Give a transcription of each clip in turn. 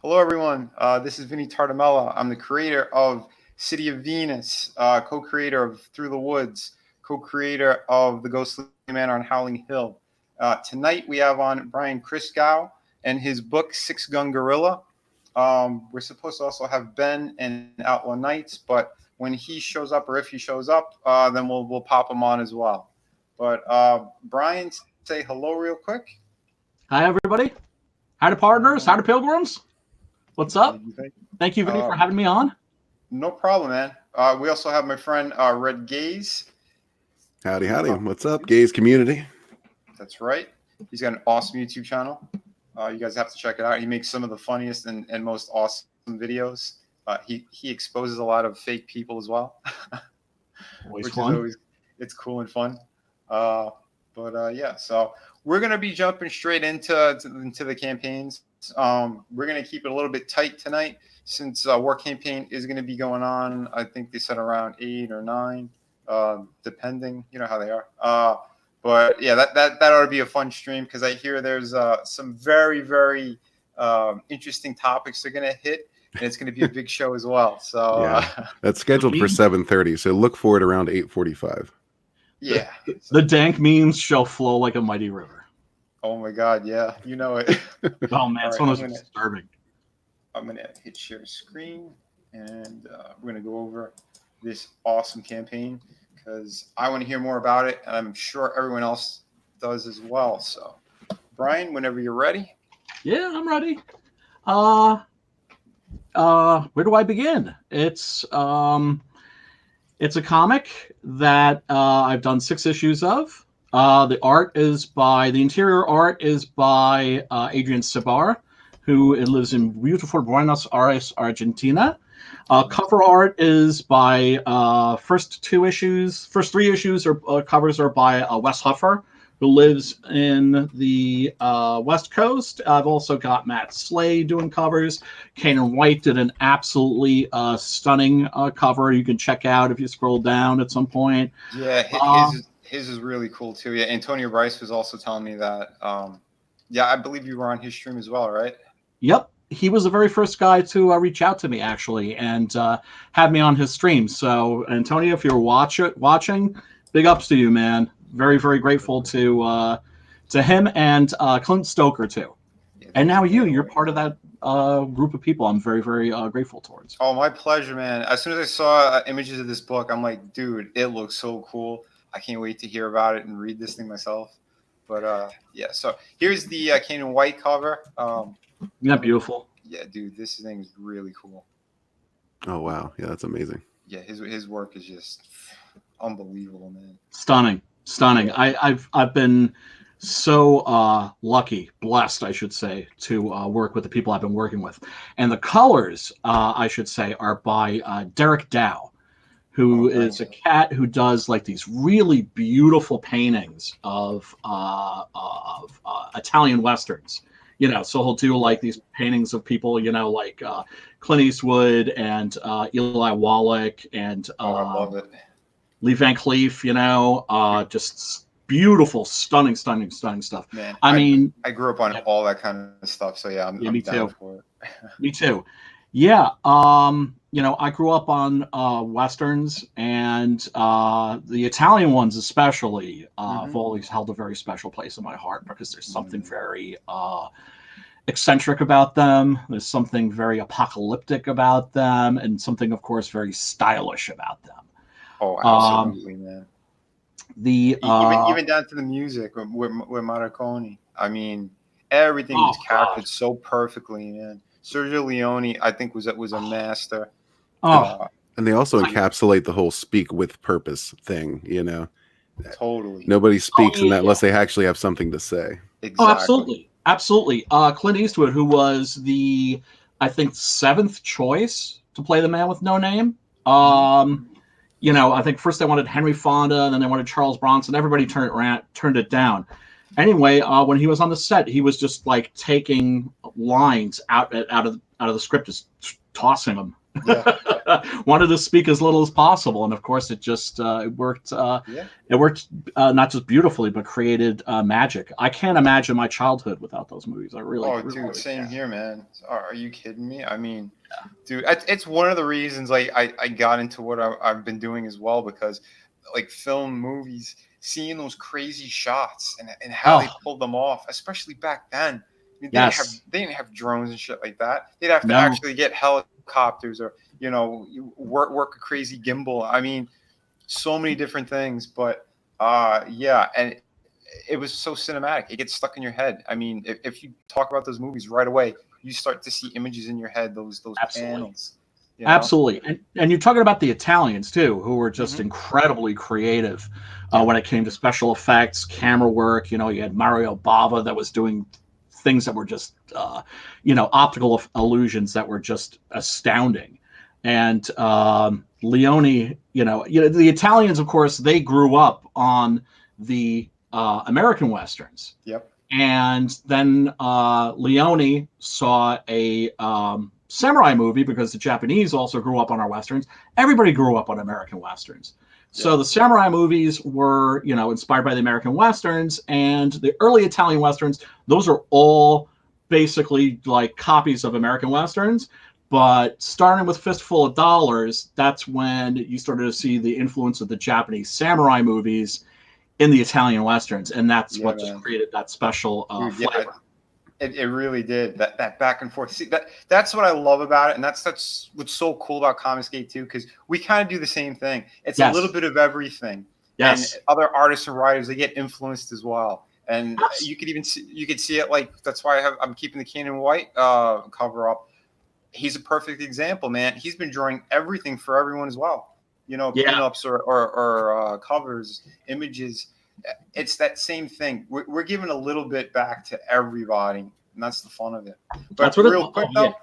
Hello, everyone. This is Vinnieart. I'm the creator of City of Venus, co-creator of Through the Woods, co-creator of The Ghostly Manor on Howling Hill. Tonight we have on Brian Christgau and his book Six Gun Gorilla. We're supposed to also have Ben and Outlaw Nights, but when he shows up, or if he shows up, then we'll pop him on as well. But Brian, say hello real quick. Hi, everybody. Hi to partners. Hi to pilgrims. What's up? Thank you, Vinny, for having me on. No problem, man. We also have my friend Red Gaze. Howdy, howdy. What's up, Gaze community? That's right. He's got an awesome YouTube channel. You guys have to check it out. He makes some of the funniest and most awesome videos. He exposes a lot of fake people as well. Always which fun. is always, it's cool and fun. Yeah, so we're going to be jumping straight into the campaigns. We're going to keep it a little bit tight tonight since War Campaign is going to be going on. I think they said around 8 or 9, depending, you know how they are. But yeah, that ought to be a fun stream because I hear there's some very, very interesting topics they're going to hit, and it's going to be a big show as well. So yeah, that's scheduled for 7:30, so look for it around 8:45. Yeah. The dank memes shall flow like a mighty river. Oh my God, yeah, you know it. Oh man, it's almost disturbing. I'm gonna hit share screen, and we're gonna go over this awesome campaign because I want to hear more about it, and I'm sure everyone else does as well. So, Brian, whenever you're ready. Yeah, I'm ready. Where do I begin? It's a comic that I've done 6 issues of. The interior art is by Adrian Sabar, who lives in beautiful Buenos Aires, Argentina. Cover art is by first 3 issues or covers are by Wes Huffer, who lives in the West Coast. I've also got Matt Slay doing covers. Kanan White did an absolutely stunning cover you can check out if you scroll down at some point. Yeah, his is really cool too. Yeah, Antonio Bryce was also telling me that. Yeah, I believe you were on his stream as well, right? Yep. He was the very first guy to reach out to me, actually, and have me on his stream. So, Antonio, if you're watching, big ups to you, man. Very, very grateful to him and Clint Stoker, too. Yeah, and now you're part of that group of people I'm very, very grateful towards. Oh, my pleasure, man. As soon as I saw images of this book, I'm like, dude, it looks so cool. I can't wait to hear about it and read this thing myself. But yeah, so here's the Kanan White cover. Isn't that beautiful? Yeah, dude, this thing is really cool. Oh wow, yeah, that's amazing. Yeah, his work is just unbelievable, man. Stunning. Yeah. I've been so blessed, I should say, to work with the people I've been working with, and the colors, I should say, are by Derek Dow, who is a cat who does like these really beautiful paintings of Italian westerns. You know, so he'll do like these paintings of people, you know, like Clint Eastwood and Eli Wallach and I love it. Lee Van Cleef, you know, just beautiful, stunning stuff. Man, I mean, I grew up on all that kind of stuff, so yeah, I'm me down too. for it. Me too. Yeah, you know, I grew up on westerns, and the Italian ones especially have always held a very special place in my heart because there's something very eccentric about them. There's something very apocalyptic about them, and something, of course, very stylish about them. Oh, absolutely, man. Even down to the music with Morricone. I mean, everything was captured so perfectly, man. Sergio Leone, I think, was a master. And they also encapsulate the whole speak with purpose thing, you know. Totally. Nobody speaks in that unless they actually have something to say. Exactly. Oh, absolutely. Clint Eastwood, who was the, I think, 7th choice to play the man with no name. You know, I think first they wanted Henry Fonda, and then they wanted Charles Bronson. Everybody turned it down. Anyway, when he was on the set, he was just like taking lines out of the script, just tossing them Yeah. Wanted to speak as little as possible, and of course, it just it worked. Yeah. It worked not just beautifully, but created magic. I can't imagine my childhood without those movies. I really, Oh, really, dude, really same can't. here, man. Are you kidding me? I mean, dude, it's one of the reasons like I got into what I've been doing as well, because like film movies, seeing those crazy shots and how they Oh, pulled them off, especially back then. I mean, yes, they didn't have drones and shit like that. They'd have to no, actually get helicopters or you work a crazy gimbal. I mean, so many different things, but yeah, and it was so cinematic. It gets stuck in your head. I mean, if you talk about those movies right away, you start to see images in your head. Those absolutely. panels, you know. Absolutely. And you're talking about the Italians too, who were just Hmm. incredibly creative Yeah, when it came to special effects, camera work. You had Mario Bava that was doing things that were just, optical illusions that were just astounding. And Leone, the Italians, of course, they grew up on the American Westerns. yep, And then Leone saw a samurai movie because the Japanese also grew up on our westerns. Everybody grew up on American westerns. yeah, So the samurai movies were, inspired by the American westerns, and the early Italian westerns. Those are all basically like copies of American westerns. But starting with Fistful of Dollars, that's when you started to see the influence of the Japanese samurai movies in the Italian westerns, and that's yeah, what just man, created that special dude. Yeah, flavor. it really did. That back and forth. See, that's what I love about it, and that's what's so cool about Comicsgate too, because we kind of do the same thing. It's a little Yes, bit of everything, and yes, other artists and writers, they get influenced as well. And Abs- you could see it, like that's why I'm keeping the Cannon White cover up. He's a perfect example, man. He's been drawing everything for everyone as well. yeah, Pinups or covers, images. It's that same thing. We're giving a little bit back to everybody, and that's the fun of it. that's But what it. real Oh quick yeah, though,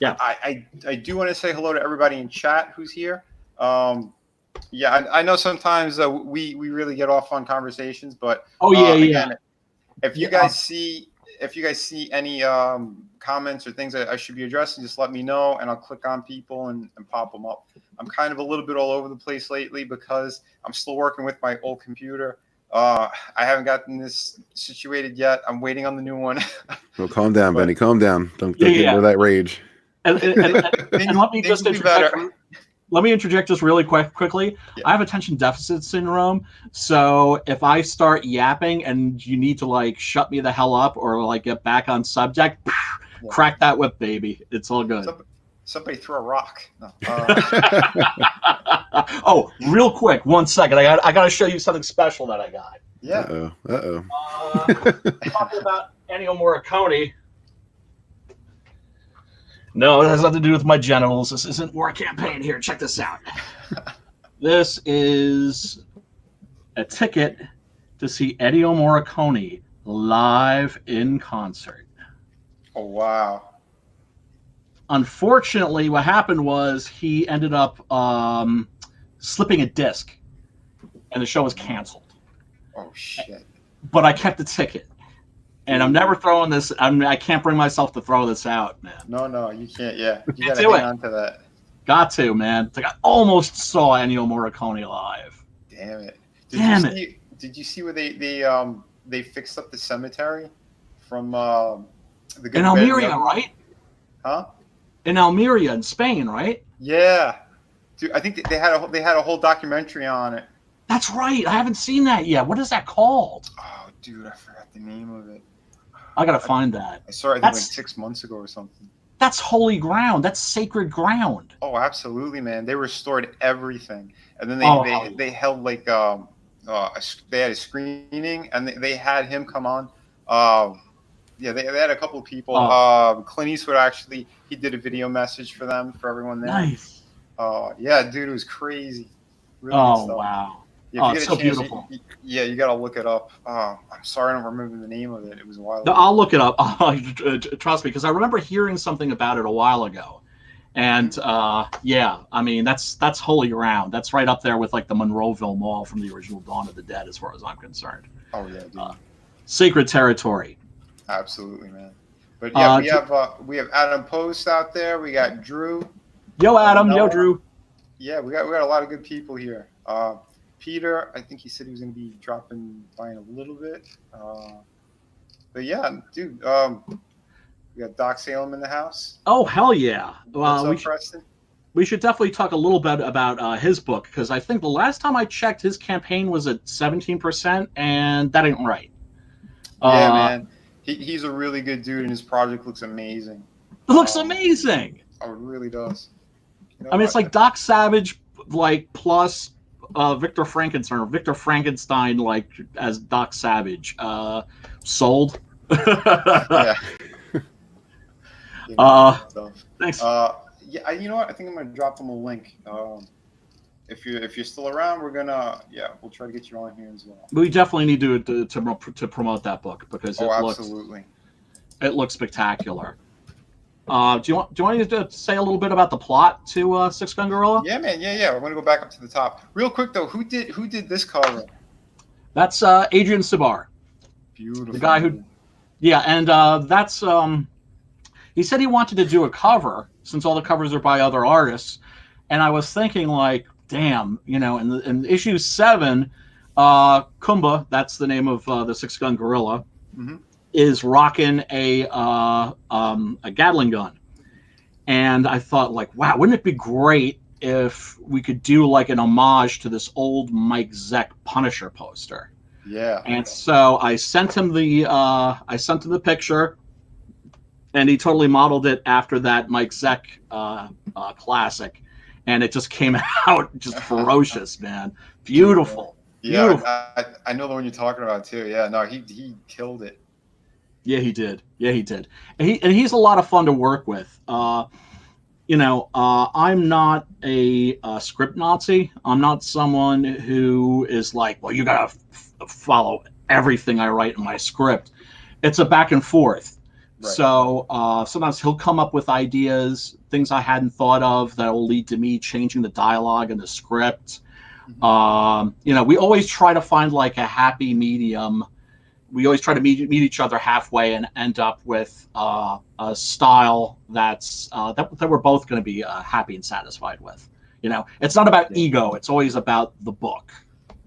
yeah. I do want to say hello to everybody in chat who's here. Um, yeah, I know sometimes we really get off on conversations, but Oh yeah, yeah, again, if you yeah. guys see any comments or things that I should be addressing, just let me know, and I'll click on people and pop them up. I'm kind of a little bit all over the place lately because I'm still working with my old computer. I haven't gotten this situated yet. I'm waiting on the new one. Well, calm down, But Benny. Calm down. Yeah, Don't get yeah. into that rage. And let me things just will be interject. better. Let me interject just really quickly. Yeah, I have attention deficit syndrome, so if I start yapping and you need to like shut me the hell up or like get back on subject, yeah. crack that whip, baby. It's all good. Somebody threw a rock. No. Oh, real quick, 1 second. I got to show you something special that I got. Yeah. Uh-oh. Talking about Ennio Morricone. No, it has nothing to do with my genitals. This isn't War Campaign here. Check this out. This is a ticket to see Ennio Morricone live in concert. Oh wow. Unfortunately, what happened was he ended up slipping a disc, and the show was canceled. Oh shit. But I kept the ticket, and I'm Dude. never throwing this. I can't bring myself to throw this out, man. No, you can't. Yeah, you Can't gotta do hang it. on to that. Got to, man. Like, I almost saw Ennio Morricone live. Damn it. Damn it. Did you see where they fixed up the cemetery from the In Good, the Bad, and the Almeria, Ugly? right? Huh? In Almeria, in Spain, right? Yeah. Dude, I think they had a whole documentary on it. That's right. I haven't seen that yet. What is that called? Oh, dude, I forgot the name of it. I gotta find that. I saw it, I think, like That's 6 months ago or something. that's holy ground. That's sacred ground. Oh, absolutely, man. They restored everything, and then Oh, they held like they had a screening, and they had him come on. Yeah, they had a couple of people. Oh. Clint Eastwood actually, he did a video message for them, for everyone there. Nice. Yeah, dude, it was crazy. Really good Oh stuff. wow. Yeah, Oh, if you it's get a so chance, beautiful. you got to look it up. I'm sorry, I don't remember the name of it. It was a while No, ago. I'll look it up. Trust me, because I remember hearing something about it a while ago. And yeah, I mean that's holy ground. That's right up there with like the Monroeville Mall from the original Dawn of the Dead, as far as I'm concerned. Oh yeah, dude. Sacred territory. Absolutely, man. But yeah, we have Adam Post out there. We got Drew. Yo, Adam. Yo, Noah. Drew. Yeah, we got a lot of good people here. Peter, I think he said he was going to be dropping by in a little bit. But yeah, dude, we got Doc Salem in the house. Oh, hell yeah. What's up, Preston? We should definitely talk a little bit about his book, because I think the last time I checked, his campaign was at 17%, and that ain't right. Yeah, man. He's a really good dude, and his project looks amazing. It looks amazing. Oh, it really does. You know I mean, it's like Doc Savage, like, plus Victor Frankenstein, or Victor Frankenstein, like, as Doc Savage. Sold. Yeah. Thanks. Yeah, you know what? I think I'm gonna drop them a link. If you're still around, we'll try to get you on here as well. We definitely need to promote that book, because absolutely. It looks spectacular. Do you want me to say a little bit about the plot to Six Gun Gorilla? Yeah, man. Yeah. We're gonna go back up to the top real quick though. Who did this cover? That's Adrian Sibar. Beautiful. The guy who, yeah, and that's he said he wanted to do a cover, since all the covers are by other artists, and I was thinking, like, damn, in issue 7, Kumba, that's the name of the Six Gun Gorilla, is rocking a Gatling gun, and I thought, like, wow, wouldn't it be great if we could do like an homage to this old Mike Zeck Punisher poster? Yeah. And so I sent him the picture, and he totally modeled it after that Mike Zeck classic, and it just came out just ferocious, man. Beautiful. Yeah, Beautiful. I know the one you're talking about too. Yeah, no, he killed it. Yeah, he did. And he's a lot of fun to work with. I'm not a script Nazi. I'm not someone who is like, well, you gotta follow everything I write in my script. It's a back and forth. Right. So sometimes he'll come up with ideas, things I hadn't thought of that will lead to me changing the dialogue in the script. We always try to find like a happy medium. We always try to meet each other halfway and end up with a style that's that we're both going to be happy and satisfied with. It's not about ego. It's always about the book.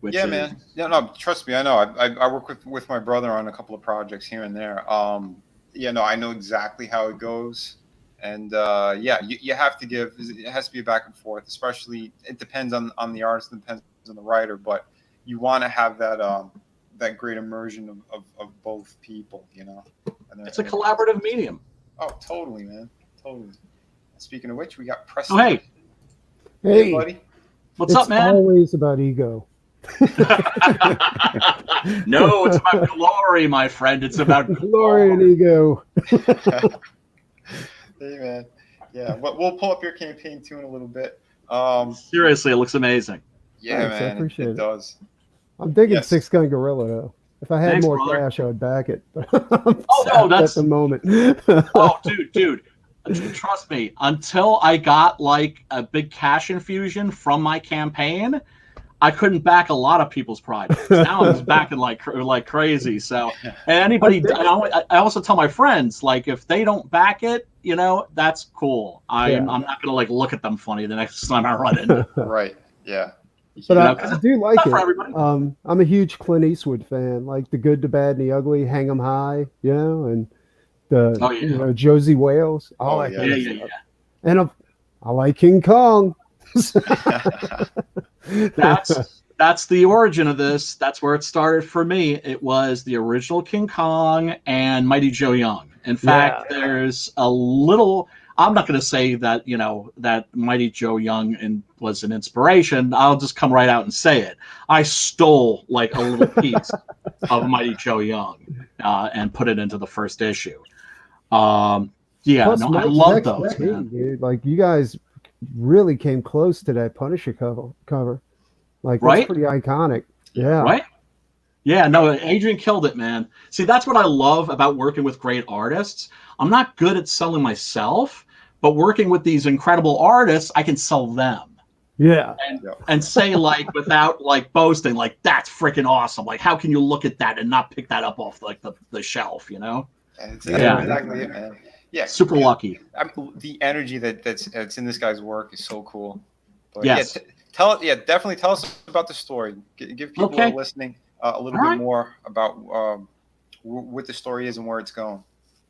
Man. Yeah, no, trust me. I know. I work with my brother on a couple of projects here and there. I know exactly how it goes. And you have to give. It has to be a back and forth. Especially, it depends on the artist, it depends on the writer. But you want to have that great immersion of both people. It's a collaborative medium. Oh, totally, man. Totally. Speaking of which, we got Preston. Oh, hey. Hey, buddy. What's up, man? It's always about ego. No, it's about glory, my friend. It's about glory and ego. Hey, man. Yeah, we'll pull up your campaign too in a little bit. Seriously, it looks amazing. Yeah, Thanks, man. I appreciate it. It does. I'm digging Six Gun Gorilla though. If I had Thanks, more brother. cash, I would back it. That's at the moment. Oh, dude. Trust me, until I got like a big cash infusion from my campaign, I couldn't back a lot of people's projects. Now I'm just backing like crazy. So, and anybody, I also tell my friends, like, if they don't back it, that's cool. I'm not gonna like look at them funny the next time I run it. Right. Yeah. But I do like not it. for everybody. I'm a huge Clint Eastwood fan, like The Good, the Bad, and the Ugly, Hang 'em High, and the Josie Wales. Yeah. And I like King Kong. That's the origin of this. That's where it started for me. It was the original King Kong and Mighty Joe Young. In fact, there's a little. I'm not going to say that that Mighty Joe Young was an inspiration. I'll just come right out and say it. I stole like a little piece of Mighty Joe Young and put it into the first issue. I love those, man. Dude. Like, you guys really came close to that Punisher cover. Like, that's pretty iconic. Yeah. Right? Yeah, no, Adrian killed it, man. See, that's what I love about working with great artists. I'm not good at selling myself, but working with these incredible artists, I can sell them. Yeah. And say, like, without like boasting, like, that's freaking awesome. Like, how can you look at that and not pick that up off like the shelf, That's exactly it, man. Yeah, super lucky. The energy that's in this guy's work is so cool. But Yes. definitely tell us about the story. Give people who are listening a little bit more about what the story is and where it's going.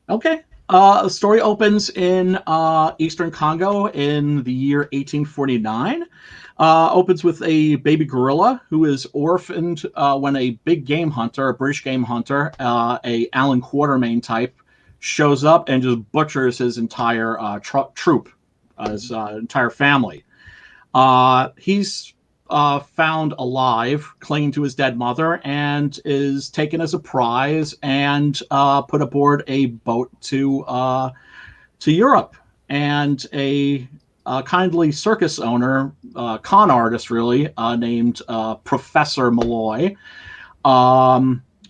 Okay. The story opens in Eastern Congo in the year 1849. Opens with a baby gorilla who is orphaned when a big game hunter, a British game hunter, a Alan Quatermain type, shows up and just butchers his entire troop, his entire family. He's found alive, clinging to his dead mother, and is taken as a prize and put aboard a boat to Europe. And a kindly circus owner, con artist really, named Professor Malloy,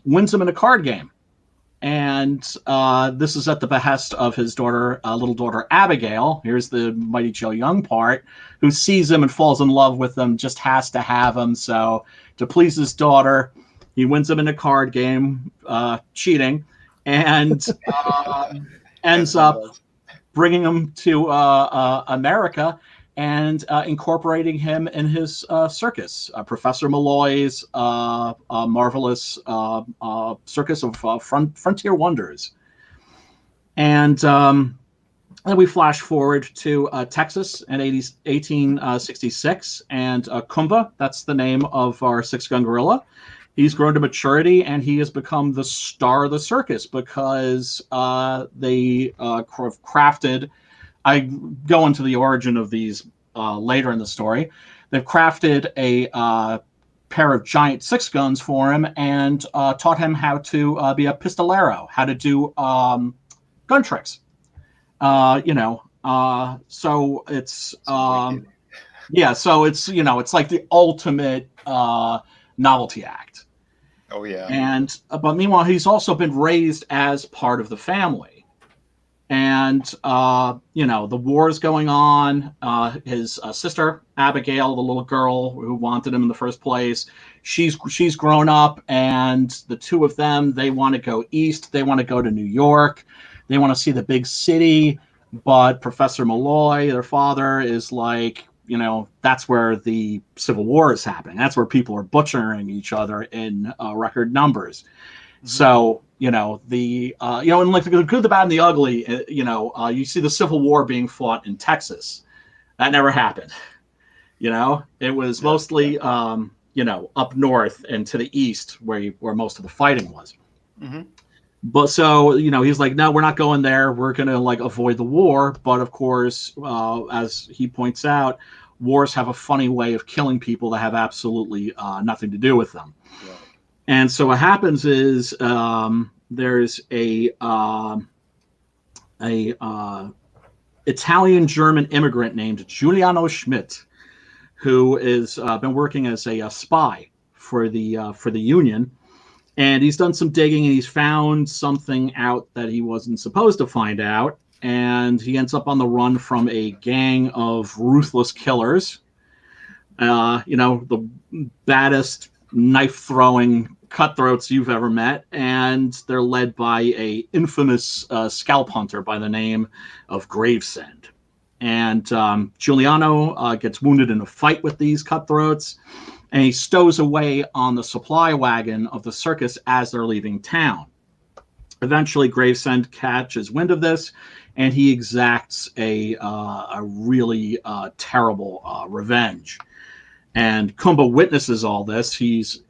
wins him in a card game. And this is at the behest of his daughter, little daughter Abigail. Here's the Mighty Joe Young part, who sees him and falls in love with him, just has to have him. So to please his daughter, he wins him in a card game, cheating, and ends up bringing him to America and incorporating him in his circus, Professor Malloy's marvelous circus of frontier wonders. And then we flash forward to Texas in 1866, and Kumba, that's the name of our six-gun gorilla. He's grown to maturity, and he has become the star of the circus because they crafted. I go into the origin of these later in the story. They've crafted a pair of giant six guns for him and taught him how to be a pistolero, how to do gun tricks. So it's so it's it's like the ultimate novelty act. Oh yeah. And but meanwhile, he's also been raised as part of the family. And the war is going on. His sister Abigail, the little girl who wanted him in the first place, she's grown up, and the two of them, they want to go east. They want to go to New York. They want to see the big city. But Professor Malloy, their father, is like, that's where the Civil War is happening. That's where people are butchering each other in record numbers. Mm-hmm. So, and like the good, the bad, and the ugly, you see the Civil War being fought in Texas. That never happened. It was mostly, up north and to the east where most of the fighting was. Mm-hmm. But so, he's like, no, we're not going there. We're going to avoid the war. But of course, as he points out, wars have a funny way of killing people that have absolutely nothing to do with them. Yeah. And so what happens is there's a Italian-German immigrant named Giuliano Schmidt, who has been working as a spy for the Union. And he's done some digging, and he's found something out that he wasn't supposed to find out. And he ends up on the run from a gang of ruthless killers. The baddest knife-throwing cutthroats you've ever met. And they're led by a infamous scalp hunter by the name of Gravesend. And Giuliano gets wounded in a fight with these cutthroats. And he stows away on the supply wagon of the circus as they're leaving town. Eventually, Gravesend catches wind of this, and he exacts a really terrible revenge. And Kumba witnesses all this. He's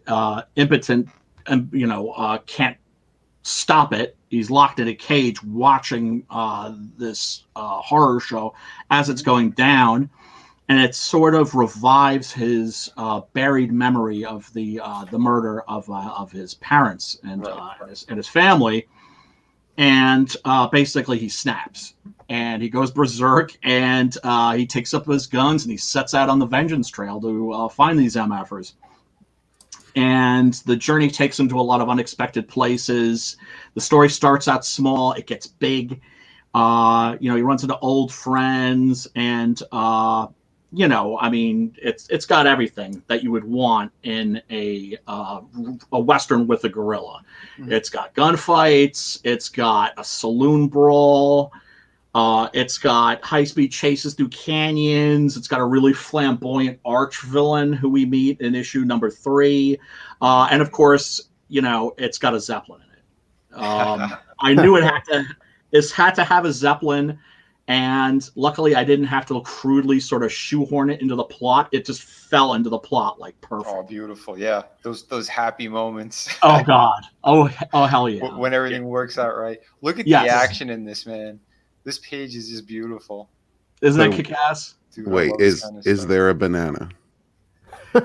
impotent and can't stop it. He's locked in a cage watching this horror show as it's going down. And it sort of revives his buried memory of the murder of his parents and his family. And basically he snaps. And he goes berserk, and he takes up his guns, and he sets out on the vengeance trail to find these MFers. And the journey takes him to a lot of unexpected places. The story starts out small. It gets big. He runs into old friends, and it's got everything that you would want in a Western with a gorilla. Mm-hmm. It's got gunfights. It's got a saloon brawl. It's got high-speed chases through canyons. It's got a really flamboyant arch villain who we meet in issue number 3. And of course, it's got a Zeppelin in it. I knew it had to have a Zeppelin, and luckily I didn't have to crudely sort of shoehorn it into the plot. It just fell into the plot like perfect. Oh, beautiful. Yeah. Those happy moments. Oh God. Oh hell yeah. When everything works out right. Look at the action in this, man. This page is just beautiful. Isn't that kick-ass? Dude, Wait, is there a banana?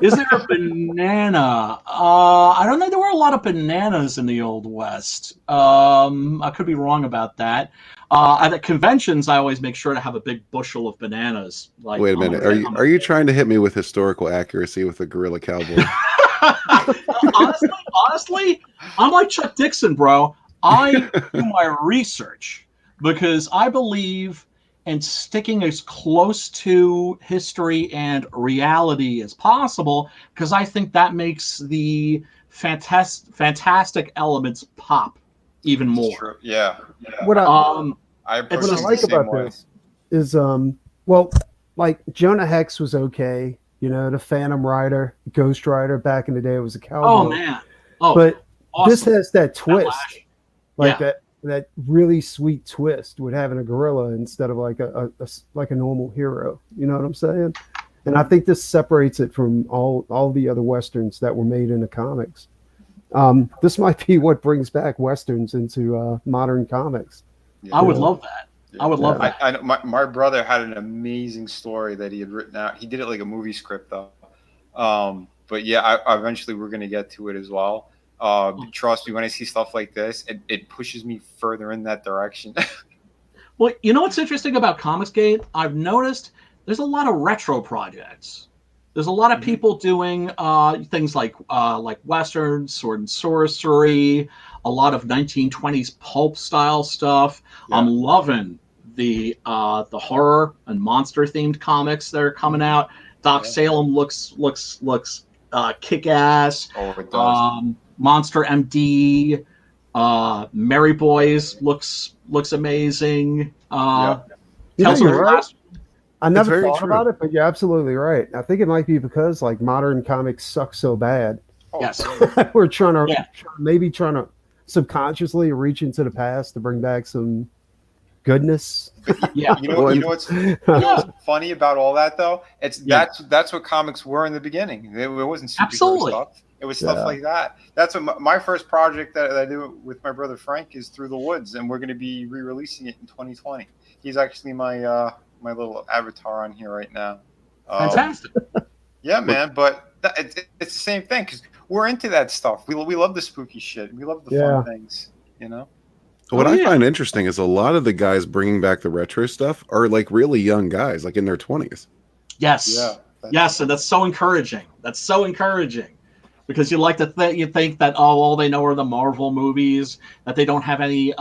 Is there a banana? I don't know. There were a lot of bananas in the Old West. I could be wrong about that. At conventions, I always make sure to have a big bushel of bananas. Like, wait a minute. Are you trying to hit me with historical accuracy with a gorilla cowboy? honestly, I'm like Chuck Dixon, bro. I do my research because I believe in sticking as close to history and reality as possible, because I think that makes the fantastic elements pop even more. True. Yeah. What I like about this is, well, like Jonah Hex was okay. The Phantom Rider, Ghost Rider back in the day was a cowboy. Oh man! But awesome. This has that twist, like Yeah. that really sweet twist with having a gorilla instead of like a normal hero. You know what I'm saying? And I think this separates it from all the other westerns that were made in the comics. This might be what brings back westerns into modern comics. I would love that. I would love that. I know my brother had an amazing story that he had written out. He did it like a movie script though. But yeah, eventually we're going to get to it as well. Trust me, when I see stuff like this, it pushes me further in that direction. Well, you know what's interesting about Comicsgate? I've noticed there's a lot of retro projects. There's a lot of people doing things like Westerns, sword and sorcery, a lot of 1920s pulp style stuff. Yeah. I'm loving the horror and monster themed comics that are coming out. Doc Salem looks kick ass. Oh, it does. Monster MD, Merry Boys looks amazing. You're right. I never thought about it, but you're absolutely right. I think it might be because like modern comics suck so bad. Yes, we're trying to subconsciously reach into the past to bring back some goodness. Yeah, you know what's funny about all that though? That's what comics were in the beginning. It wasn't superhero stuff. It was stuff like that. That's what my first project that I do with my brother Frank is Through the Woods, and we're going to be re-releasing it in 2020. He's actually my my little avatar on here right now. Fantastic. Yeah, man. But it's the same thing because we're into that stuff. We love the spooky shit. We love the fun things. What I find interesting is a lot of the guys bringing back the retro stuff are like really young guys, like in their 20s. Yes. Yeah. Yes, and that's so encouraging. Because you like to think that all they know are the Marvel movies, that they don't have any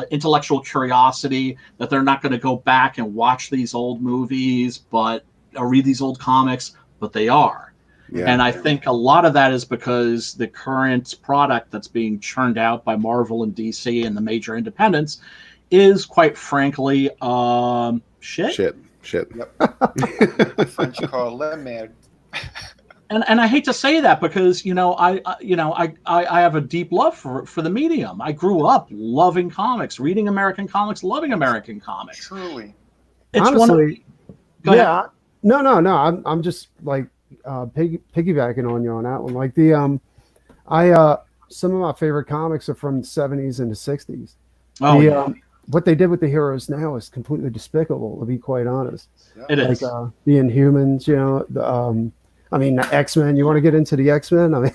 intellectual curiosity, that they're not going to go back and watch these old movies, or read these old comics, but they are. Yeah. And I think a lot of that is because the current product that's being churned out by Marvel and DC and the major independents is, quite frankly, shit. Yep. French call le merde. And I hate to say that because I have a deep love for the medium. I grew up loving comics, reading American comics, loving American comics. Truly, it's honestly, No. I'm just like piggybacking on you on that one. Like some of my favorite comics are from the 70s and the 60s. What they did with the heroes now is completely despicable, to be quite honest. It is the Inhumans, the X-Men. You want to get into the X-Men? The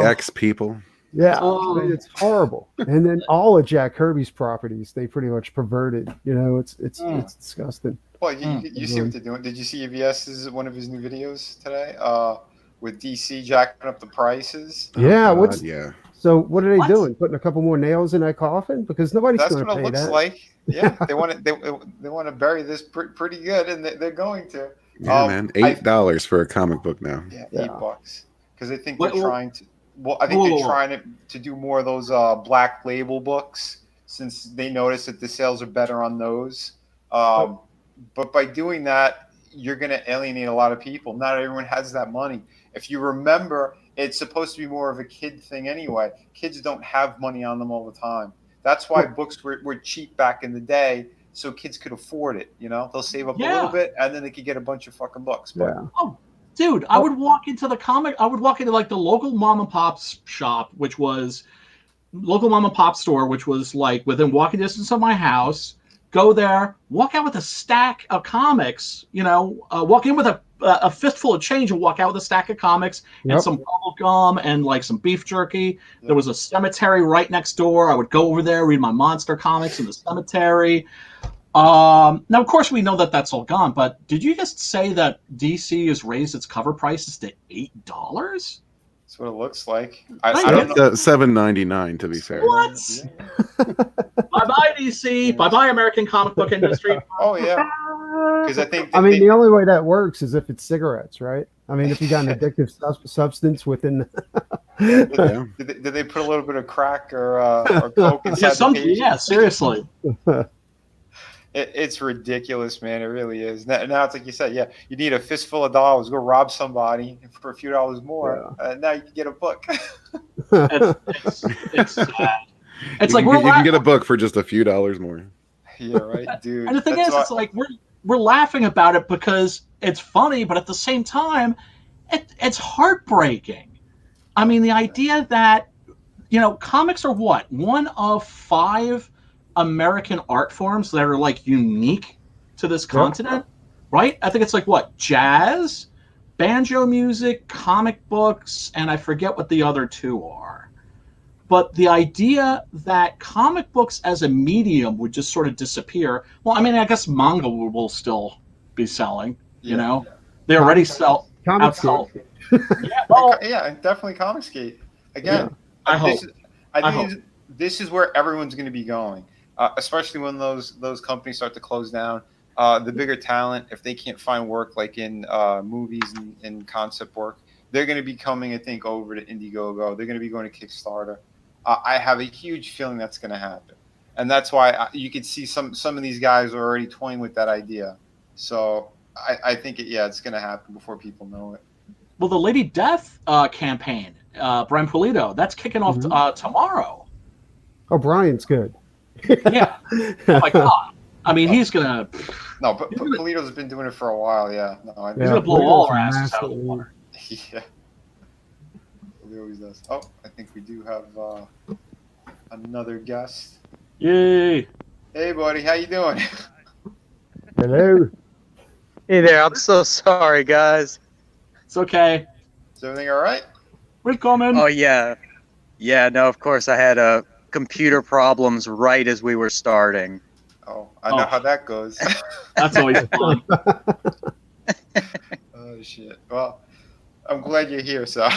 X people. Yeah, it's horrible. And then all of Jack Kirby's properties, they pretty much perverted. It's disgusting. Well, you see what they're doing. Did you see EVS's one of his new videos today? With DC jacking up the prices. Yeah. So what are they doing? Putting a couple more nails in that coffin? Because nobody's going to pay that. That's what it looks like. Yeah, they want to bury this pretty good, and they're going to. Yeah, man, $8 for a comic book now. Yeah, $8 because they think they're trying to. Well, I think they're trying to do more of those black label books. since they notice that the sales are better on those. But by doing that, you're going to alienate a lot of people. Not everyone has that money. If you remember, it's supposed to be more of a kid thing anyway. Kids don't have money on them all the time. That's why books were cheap back in the day, so kids could afford it. You know, they'll save up a little bit, and then they could get a bunch of fucking books. But, Oh, dude, I would walk into I would walk into like the local mom and pop's shop, which was local mom and pop store, which was like within walking distance of my house. Go there, walk out with a stack of comics, walk in with a fistful of change and walk out with a stack of comics and some bubble gum and like some beef jerky. There was a cemetery right next door. I would go over there, read my monster comics in the cemetery. Now, of course, we know that that's all gone, but did you just say that DC has raised its cover prices to $8? That's what it looks like. I don't know. $7.99 to be fair. What? Bye-bye, DC. Bye-bye, American comic book industry. Oh, yeah. Because I think... the only way that works is if it's cigarettes, right? I mean, if you got an addictive substance within... Did they put a little bit of crack or coke inside the page? Yeah, seriously. It's ridiculous, man. It really is. Now it's like you said, you need a fistful of dollars, go rob somebody for a few dollars more. Now you can get a book. It's sad. It's like you can get a book for just a few dollars more. Yeah, right, dude. And the thing is, it's like we're laughing about it because it's funny, but at the same time, it's heartbreaking. I mean, the idea that comics are one of 5 American art forms that are like unique to this continent, right? I think it's like jazz, banjo music, comic books, and I forget what the other 2 are. But the idea that comic books as a medium would just sort of disappear. Well, I mean, I guess manga will still be selling. They already sell. Comicsgate. Definitely Comicsgate. Again, I hope. This is where everyone's going to be going. Especially when those companies start to close down. The bigger talent, if they can't find work like in movies and concept work, they're going to be coming, I think, over to Indiegogo. They're going to be going to Kickstarter. I have a huge feeling that's going to happen. And that's why you can see some of these guys are already toying with that idea. So I think, it's going to happen before people know it. Well, the Lady Death campaign, Brian Pulido, that's kicking off tomorrow. Oh, Brian's good. Yeah. Oh, my God. I mean, he's going to... No, but Pulido's been doing it for a while, yeah. No, he's going to blow all our asses out of the water. Yeah. He always does. Oh, I think we do have another guest. Yay. Hey, buddy. How you doing? Hello. Hey there. I'm so sorry, guys. It's okay. Is everything all right? We're coming. Oh, yeah. Yeah, no, of course, I had computer problems right as we were starting. Oh, I know how that goes. That's always fun. Oh, shit. Well, I'm glad you're here, so...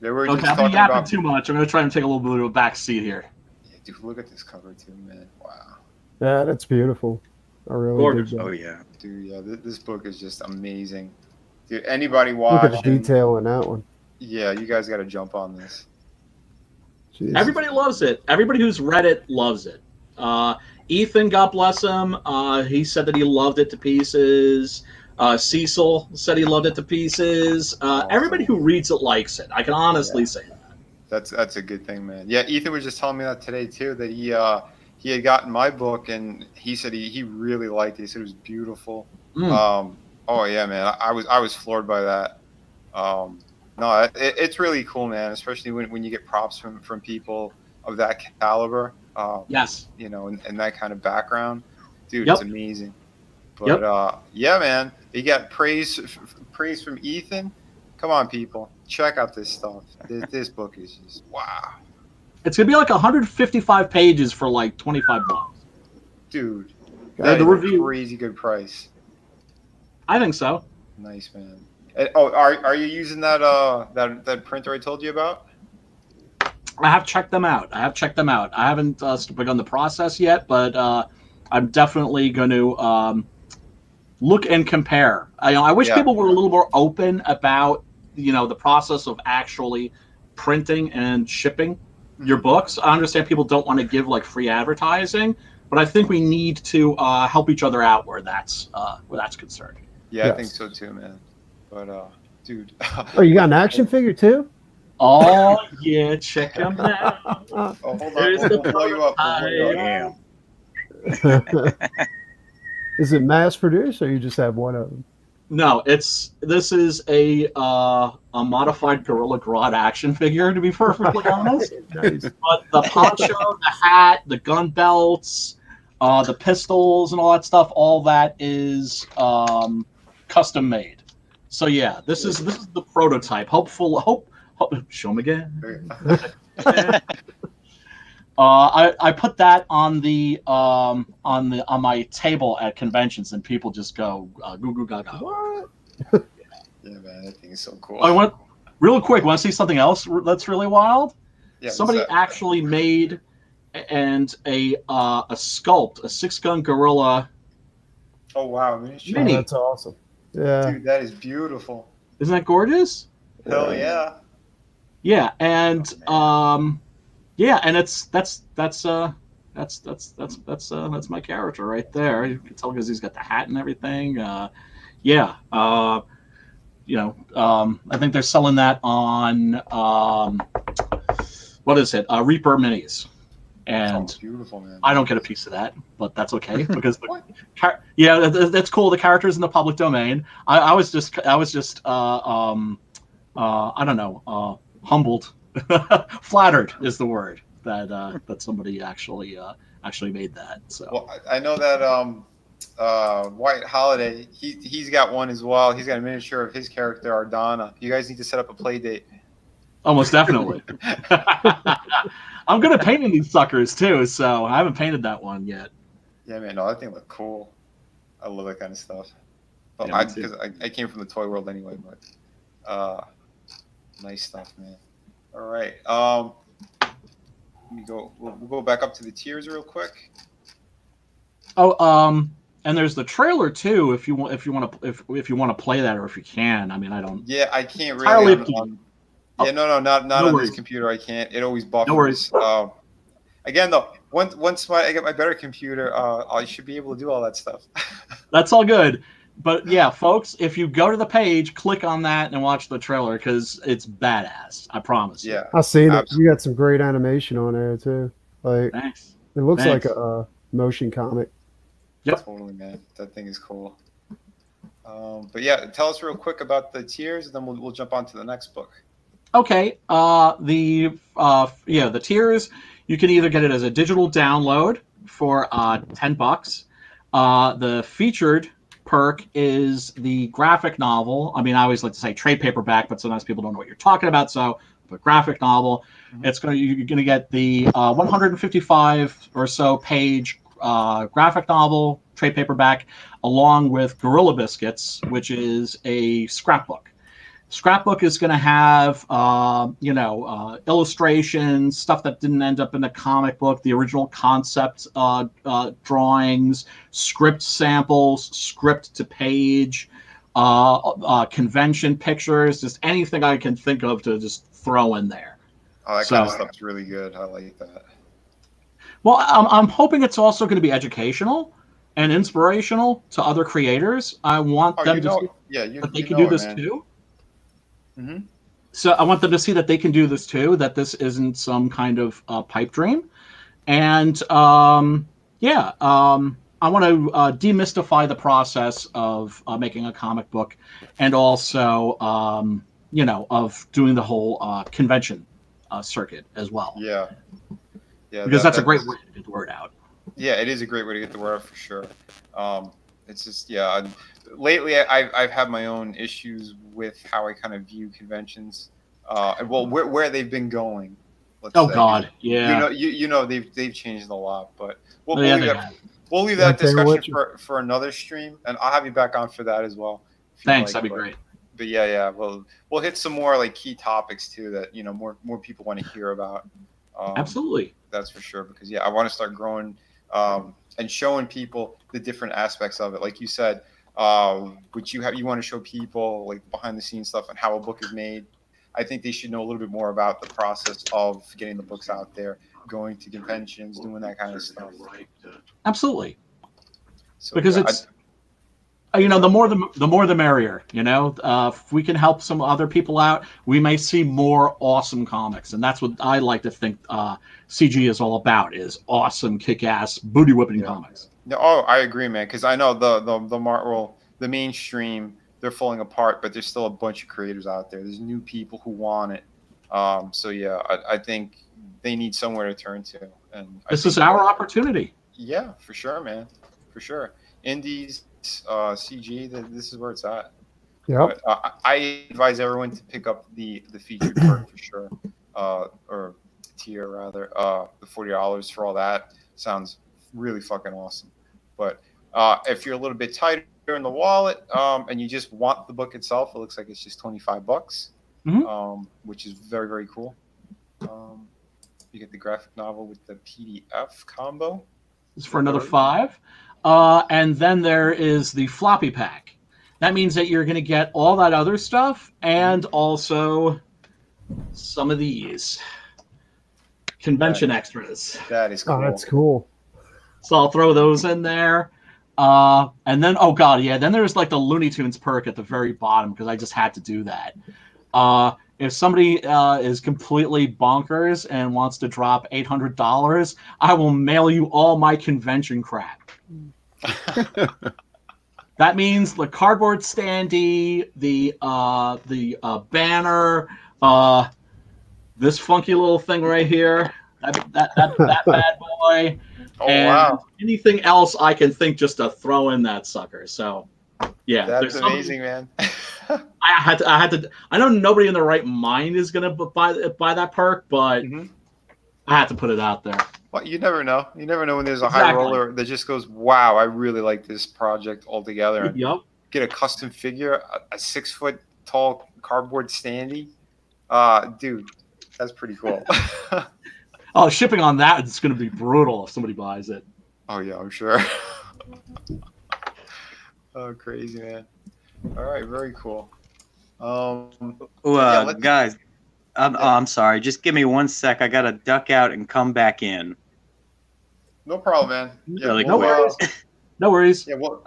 Don't have me yapping too much. I'm going to try and take a little bit of a back seat here. Yeah, dude, look at this cover, too, man. Wow. Yeah, that's beautiful. I really dig that. Oh, yeah. Dude, yeah, this book is just amazing. Dude, anybody watching... Look at the detail in that one. Yeah, you guys got to jump on this. Jesus. Everybody loves it. Everybody who's read it loves it. Ethan, God bless him, he said that he loved it to pieces. Cecil said he loved it to pieces. Everybody who reads it likes it. I can honestly say that. That's a good thing, man. Yeah, Ethan was just telling me that today, too, that he had gotten my book, and he said he really liked it. He said it was beautiful. Oh, yeah, man. I was floored by that. No, it's really cool, man, especially when you get props from people of that caliber. Yes. And that kind of background. Dude, It's amazing. But, man, you got praise from Ethan. Come on, people. Check out this stuff. This book is just, wow. It's going to be like 155 pages for like $25. Dude, that's a crazy good price. I think so. Nice, man. Are you using that printer I told you about? I have checked them out. I haven't begun the process yet, but I'm definitely going to look and compare. I wish people were a little more open about the process of actually printing and shipping your books. I understand people don't want to give like free advertising, but I think we need to help each other out where that's concerned. Yeah, I think Yes. so too, man. But dude, Oh, you got an action figure too? Oh yeah, check them out. Oh, hold on, There's we'll the blow you up. We'll blow you up. Damn. Is it mass produced or you just have one of them? No, this is a modified Gorilla Grodd action figure, to be perfectly honest. Nice. But the poncho, the hat, the gun belts, the pistols, and all that stuff, all that is custom made. So yeah, this is the prototype. Hope show them again. I put that on my table at conventions, and people just go goo goo gaga. What? Yeah, man, that thing is so cool. I want real quick. Want to see something else that's really wild? Yeah, what's Somebody that? actually made a sculpt, a 6-gun gorilla. Oh wow, miniature. Oh, Mini. that's awesome. Yeah. Dude, that is beautiful. Isn't that gorgeous? Hell yeah. Yeah, and yeah, and that's my character right there. You can tell because he's got the hat and everything. Yeah. I think they're selling that on what is it? Reaper Minis, and Oh, beautiful, man. I don't get a piece of that, but that's okay because that's cool. The character's in the public domain. I was just I don't know, humbled, flattered is the word that somebody actually made that. So Well, I know that White Holiday, he's got one as well. He's got a miniature of his character Ardana. You guys need to set up a play date. almost definitely. I'm good at painting these suckers too, so I haven't painted that one yet. Yeah, man, no, that thing looked cool. I love that kind of stuff. Well, Yeah, me too. because I came from the toy world anyway, but nice stuff, man. All right, let me go. We'll go back up to the tiers real quick. Oh, and there's the trailer too. If you want to play that, or if you can. I mean, I don't. Yeah, I can't Entirely really. up to you. Yeah, no, not No on worries. this computer. I can't. It always buffers. No worries. Again, though, once I get my better computer, I should be able to do all that stuff. That's all good. But yeah, folks, if you go to the page, click on that and watch the trailer because it's badass. I promise. Yeah, I've seen it. absolutely. You got some great animation on there too. Like Thanks. it looks Thanks. like a motion comic. Yep. Totally, man. That thing is cool. But yeah, tell us real quick about the tiers, and then we'll jump on to the next book. Okay. The tiers. You can either get it as a digital download for $10. The featured perk is the graphic novel. I mean, I always like to say trade paperback, but sometimes people don't know what you're talking about. So, but graphic novel, Mhm. you're going to get the 155 or so page graphic novel trade paperback, along with Gorilla Biscuits, which is a scrapbook. Scrapbook is going to have, illustrations, stuff that didn't end up in the comic book, the original concept drawings, script samples, script to page, convention pictures, just anything I can think of to just throw in there. Oh, that kind of stuff's really good. I like that. Well, I'm hoping it's also going to be educational and inspirational to other creators. I want them to see that they can do this too. Mm-hmm. So I want them to see that they can do this too, that this isn't some kind of pipe dream. And I want to demystify the process of making a comic book and also, of doing the whole convention circuit as well. Yeah. Yeah. Because that's a great way to get the word out. Yeah, it is a great way to get the word out for sure. It's just, lately I've had my own issues with how I kind of view conventions. Where they've been going. Let's say. God, yeah. They've changed a lot, but we'll leave I'll that tell you what, discussion for another stream, and I'll have you back on for that as well. Thanks, that'd be great. But yeah, we'll hit some more like key topics too that more people want to hear about. Absolutely. That's for sure, because I want to start growing and showing people the different aspects of it. Like you said, which you want to show people like behind the scenes stuff and how a book is made. I think they should know a little bit more about the process of getting the books out there, going to conventions, doing that kind of stuff. Absolutely. So, Because yeah, it's the more the merrier. If we can help some other people out, we may see more awesome comics, and that's what I like to think CG is all about: is awesome, kick-ass, booty-whipping comics. No, I agree, man. Because I know the mainstream, they're falling apart, but there's still a bunch of creators out there. There's new people who want it. So yeah, I think they need somewhere to turn to, and This is our opportunity. Yeah, for sure, man, for sure. Indies, CG, this is where it's at. Yeah. I advise everyone to pick up the featured work for sure, or tier rather. The $40 for all that sounds really fucking awesome. But if you're a little bit tighter in the wallet, and you just want the book itself, it looks like it's just $25, which is very, very cool. You get the graphic novel with the PDF combo. It's for another $5. And then there is the floppy pack. That means that you're going to get all that other stuff and also some of these convention extras. That is cool. Oh, that's cool. So I'll throw those in there. And then, oh God, yeah, then there's like the Looney Tunes perk at the very bottom because I just had to do that. If somebody is completely bonkers and wants to drop $800, I will mail you all my convention crap. That means the cardboard standee, the banner, this funky little thing right here, that bad boy, and anything else I can think just to throw in that sucker. So, yeah, that's amazing, man. I had to. I know nobody in their right mind is gonna buy that perk, but I had to put it out there. Well, you never know. You never know when there's a high roller that just goes, "Wow, I really like this project altogether." And get a custom figure, a 6 foot tall cardboard standee. Dude, that's pretty cool. Oh, shipping on that is going to be brutal if somebody buys it. Oh yeah, I'm sure. Oh, crazy, man. All right, very cool. Guys, I'm sorry. Just give me 1 sec. I gotta duck out and come back in. No problem, man. Yeah, no worries. No worries. Yeah, we'll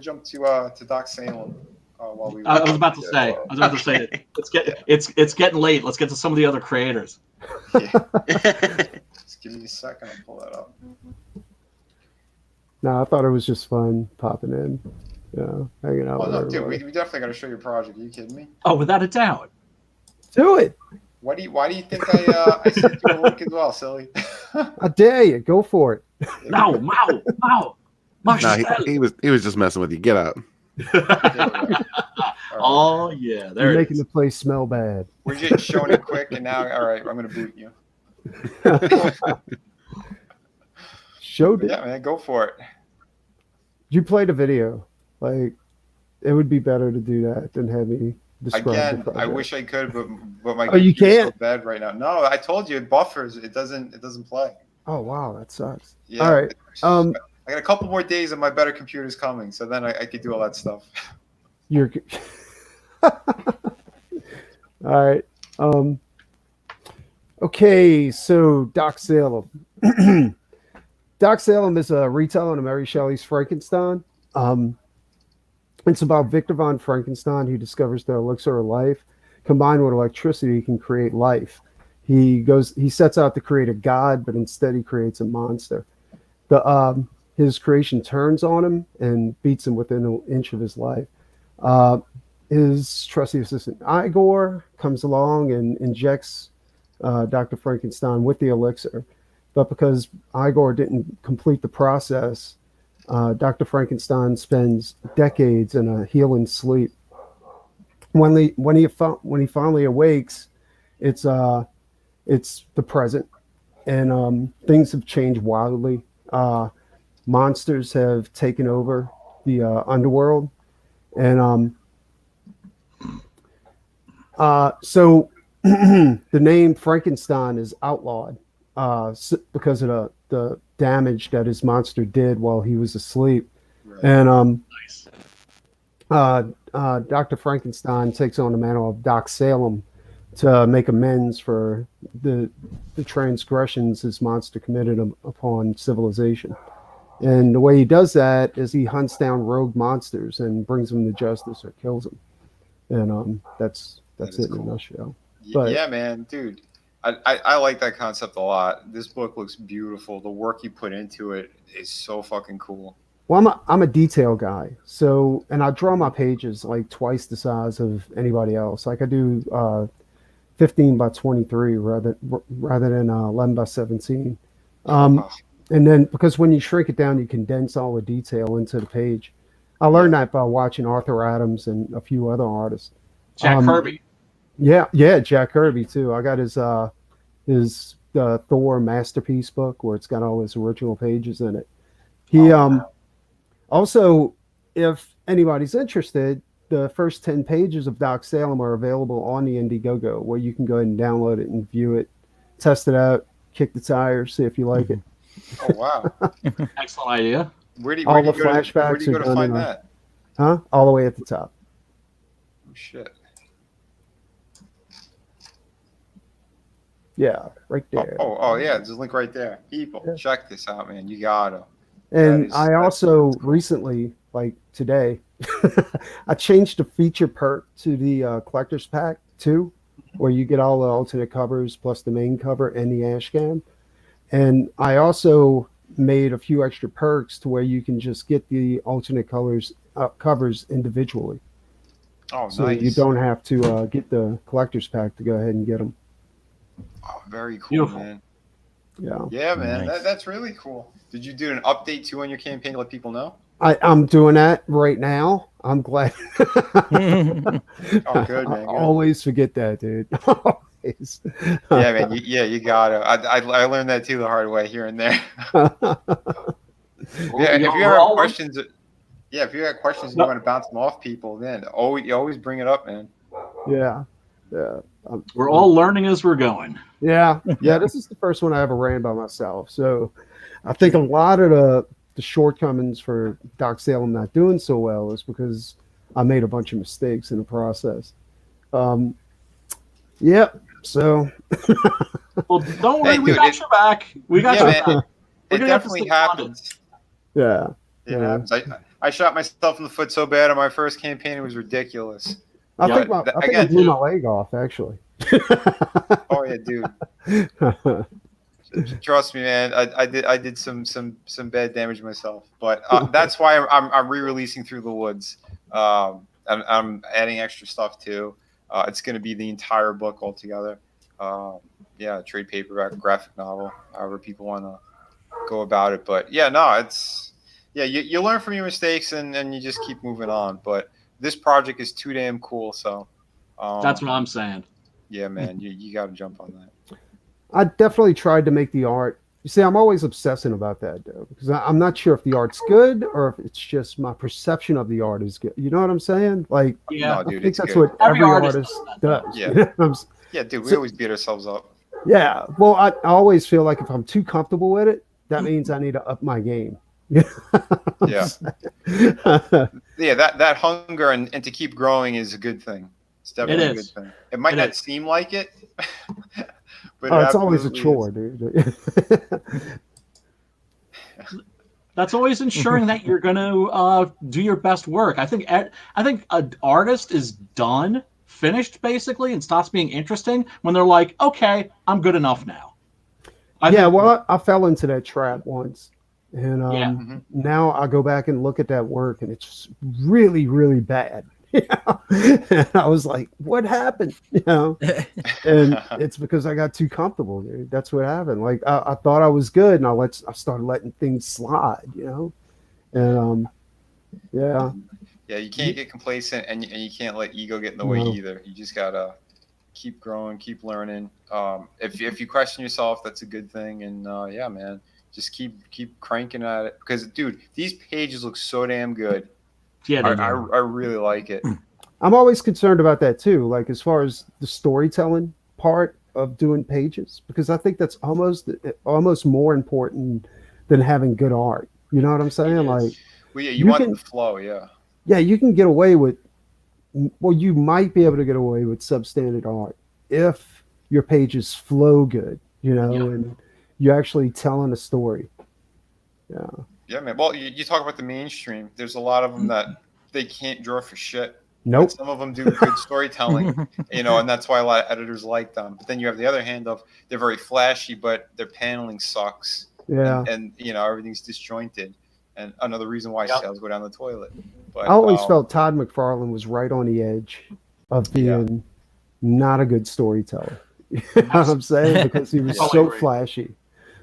jump to Doc Salem while we. I was about to say. It's getting late. Let's get to some of the other creators. Yeah. Just give me a second. I'll pull that up. No, I thought it was just fun popping in, hanging out. Oh no, dude, we definitely got to show your project. Are you kidding me? Oh, without a doubt. Do it. Why do you think I sent you a link as well, silly? I dare you. Go for it. No. He was just messing with you. Get out. Oh yeah, you're making the place smell bad. We're just showing it quick, and now, all right, I'm gonna boot you. Showed it. Yeah, man, go for it. You played a video. Like, it would be better to do that than have me describe Again, the project. I wish I could, but my you can't. so bad right now. No, I told you it buffers. It doesn't play. Oh wow, that sucks. Yeah. All right. I got a couple more days and my better computer's coming, so then I could do all that stuff. You're all right. Okay, so Doc Salem. Doc Salem is a retelling of Mary Shelley's Frankenstein. It's about Victor von Frankenstein, who discovers the elixir of life. Combined with electricity, he can create life. He sets out to create a god, but instead he creates a monster. His creation turns on him and beats him within an inch of his life. His trusty assistant Igor comes along and injects Dr. Frankenstein with the elixir. But because Igor didn't complete the process, Dr. Frankenstein spends decades in a healing sleep. When he finally awakes, it's the present, and things have changed wildly. Monsters have taken over the underworld, and so the name Frankenstein is outlawed because of the damage that his monster did while he was asleep. Right. And Dr. Frankenstein takes on the mantle of Doc Salem to make amends for the transgressions his monster committed upon civilization. And the way he does that is he hunts down rogue monsters and brings them to justice or kills them. And that's That is it in a cool. nutshell. But- Yeah, man, dude. I like that concept a lot. This book looks beautiful. The work you put into it is so fucking cool. Well, I'm a detail guy, so and I draw my pages like twice the size of anybody else. Like I do 15 by 23 rather than 11 by 17. Wow. And then because when you shrink it down, you condense all the detail into the page. I learned that by watching Arthur Adams and a few other artists. Jack Kirby. Yeah, Jack Kirby too. I got his Thor masterpiece book where it's got all his original pages in it. He also, if anybody's interested, the first 10 pages of Doc Salem are available on the Indiegogo, where you can go ahead and download it and view it, test it out, kick the tires, see if you like it. Oh wow. Excellent idea. Where do you All go the to, flashbacks where do you go are to done find in a- that? Huh? All the way at the top. Oh shit. Yeah, right there. Oh yeah, there's a link right there. People, Yeah. check this out, man. You gotta. And That is- I also recently, like today, I changed the feature perk to the collector's pack too, where you get all the alternate covers plus the main cover and the ashcan. And I also made a few extra perks to where you can just get the alternate covers individually. Oh, So nice. you don't have to get the collector's pack to go ahead and get them. Oh, very cool, Beautiful. man. Yeah. Yeah, man. Nice. That's really cool. Did you do an update too on your campaign to let people know? I'm doing that right now. I'm glad. Oh, good, I man. Good. always forget that, dude. Always. Yeah, man. You gotta. I learned that too the hard way here and there. Yeah, if you We're have all- questions, yeah, if you have questions and you want to bounce them off people, then you always bring it up, man. Yeah. We're all learning as we're going. Yeah. This is the first one I ever ran by myself. So I think a lot of the shortcomings for Doc Salem not doing so well is because I made a bunch of mistakes in the process. So Well, don't worry, Hey, we dude, got your back. We got Yeah, your man. back. We're It gonna have to definitely stay funded. happens. yeah. It Yeah. happens. I shot myself in the foot so bad on my first campaign; it was ridiculous. I Yeah, think I think I again, blew my leg off actually. Oh yeah, dude. Trust me, man. I did some bad damage myself, but that's why I'm re-releasing Through the Woods. I'm adding extra stuff too. It's going to be the entire book altogether. Yeah, trade paperback, graphic novel, however people want to go about it. But yeah, no, it's you learn from your mistakes and you just keep moving on. But this project is too damn cool. So That's what I'm saying. yeah, man, you got to jump on that. I definitely tried to make the art. You see, I'm always obsessing about that though, because I'm not sure if the art's good or if it's just my perception of the art is good. You know what I'm saying? Like, Yeah. No, I dude, think it's that's good. what Every every artist artist does does. Yeah. You know what I'm s- Yeah, dude, we So- always beat ourselves up. Yeah. Well, I always feel like if I'm too comfortable with it, that means I need to up my game. Yeah. Yeah, that hunger and to keep growing is a good thing. It's definitely It a good is. thing. It might It not is. seem like it, but Oh, it it's always a absolutely chore, is. dude. That's always ensuring that you're going to do your best work. I think an artist is done, finished basically, and stops being interesting when they're like, okay, I'm good enough now. I Yeah, think- well, I fell into that trap once, and Yeah. Mhm. now I go back and look at that work, and it's really, really bad. And I was like, "What happened?" And it's because I got too comfortable, dude. That's what happened. Like I thought I was good, and I started letting things slide, and yeah, Yeah, you can't get complacent, and you can't let ego get in the way No. either. You just gotta keep growing, keep learning. If you question yourself, that's a good thing. And yeah, man, just keep cranking at it because, dude, these pages look so damn good. yeah, they I do. really like it. I'm always concerned about that too. Like as far as the storytelling part of doing pages, because I think that's almost more important than having good art. You know what I'm saying? It is. Like, Well, yeah, You you want can- the flow, yeah. yeah, you can get away with, well, you might be able to get away with substandard art if your pages flow good, you know, Yeah. and you're actually telling a story. Yeah. Yeah, man. Well, you talk about the mainstream. There's a lot of them that they can't draw for shit, but Nope. some of them do good storytelling, and that's why a lot of editors like them. But then you have the other hand of they're very flashy, but their paneling sucks, Yeah. and everything's disjointed, and another reason why Yeah. sales go down the toilet. I But always felt Todd McFarlane was right on the edge of Yeah. being not a good storyteller. You know what I'm saying? Because he was Totally so agree. flashy.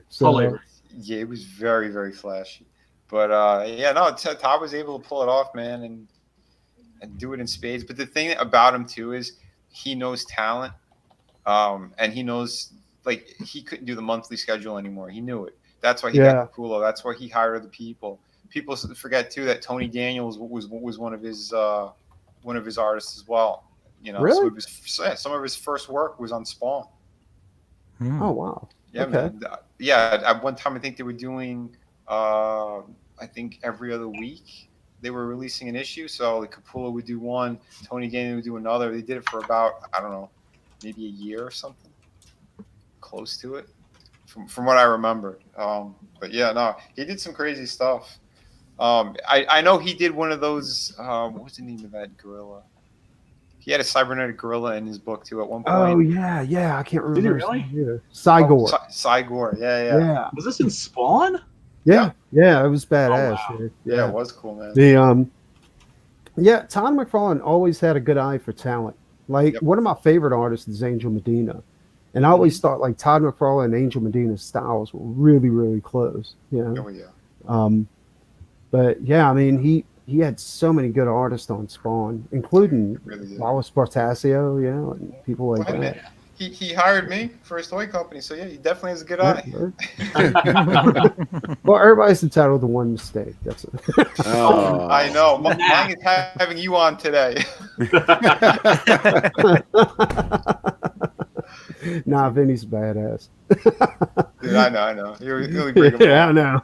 So Totally agree. yeah, it was very very flashy. But yeah, no, Todd was able to pull it off, man, and do it in spades. But the thing about him too is he knows talent, and he knows like he couldn't do the monthly schedule anymore. He knew it. That's why he Yeah. got Capullo. That's why he hired other people. People forget too that Tony Daniels was one of his artists as well. Really? Some of his first work was on Spawn. Oh wow. Yeah, Okay. man. Yeah, at one time I think they were doing I think every other week they were releasing an issue. So like Capullo would do one, Tony Daniel would do another. They did it for about, I don't know, maybe a year or something, close to it, from what I remember. But yeah, no, he did some crazy stuff. I know he did one of those. What was the name of that gorilla? He had a cybernetic gorilla in his book too at one point. Oh yeah, yeah. I can't Did he remember. really? His name either. Cygor. Cygor. Yeah. Yeah. Was this in Spawn? Yeah. Yeah. It was badass. wow. Dude. Yeah, it was cool, man. The yeah, Todd McFarlane always had a good eye for talent. Like Yep. one of my favorite artists is Angel Medina. And I always thought like Todd McFarlane and Angel Medina's styles were really, really close. You know? Oh yeah. But yeah, I mean he had so many good artists on Spawn, including Really did. Wallace Bartasio, you know, and people like Well, hey, that. man, he hired me for his toy company, so yeah, he definitely has a good eye. Well, everybody's entitled to one mistake. That's it. Oh. I know. Mine is having you on today. Nah, Vinny's a badass. Dude, I know. You really bring him Yeah, I on. know.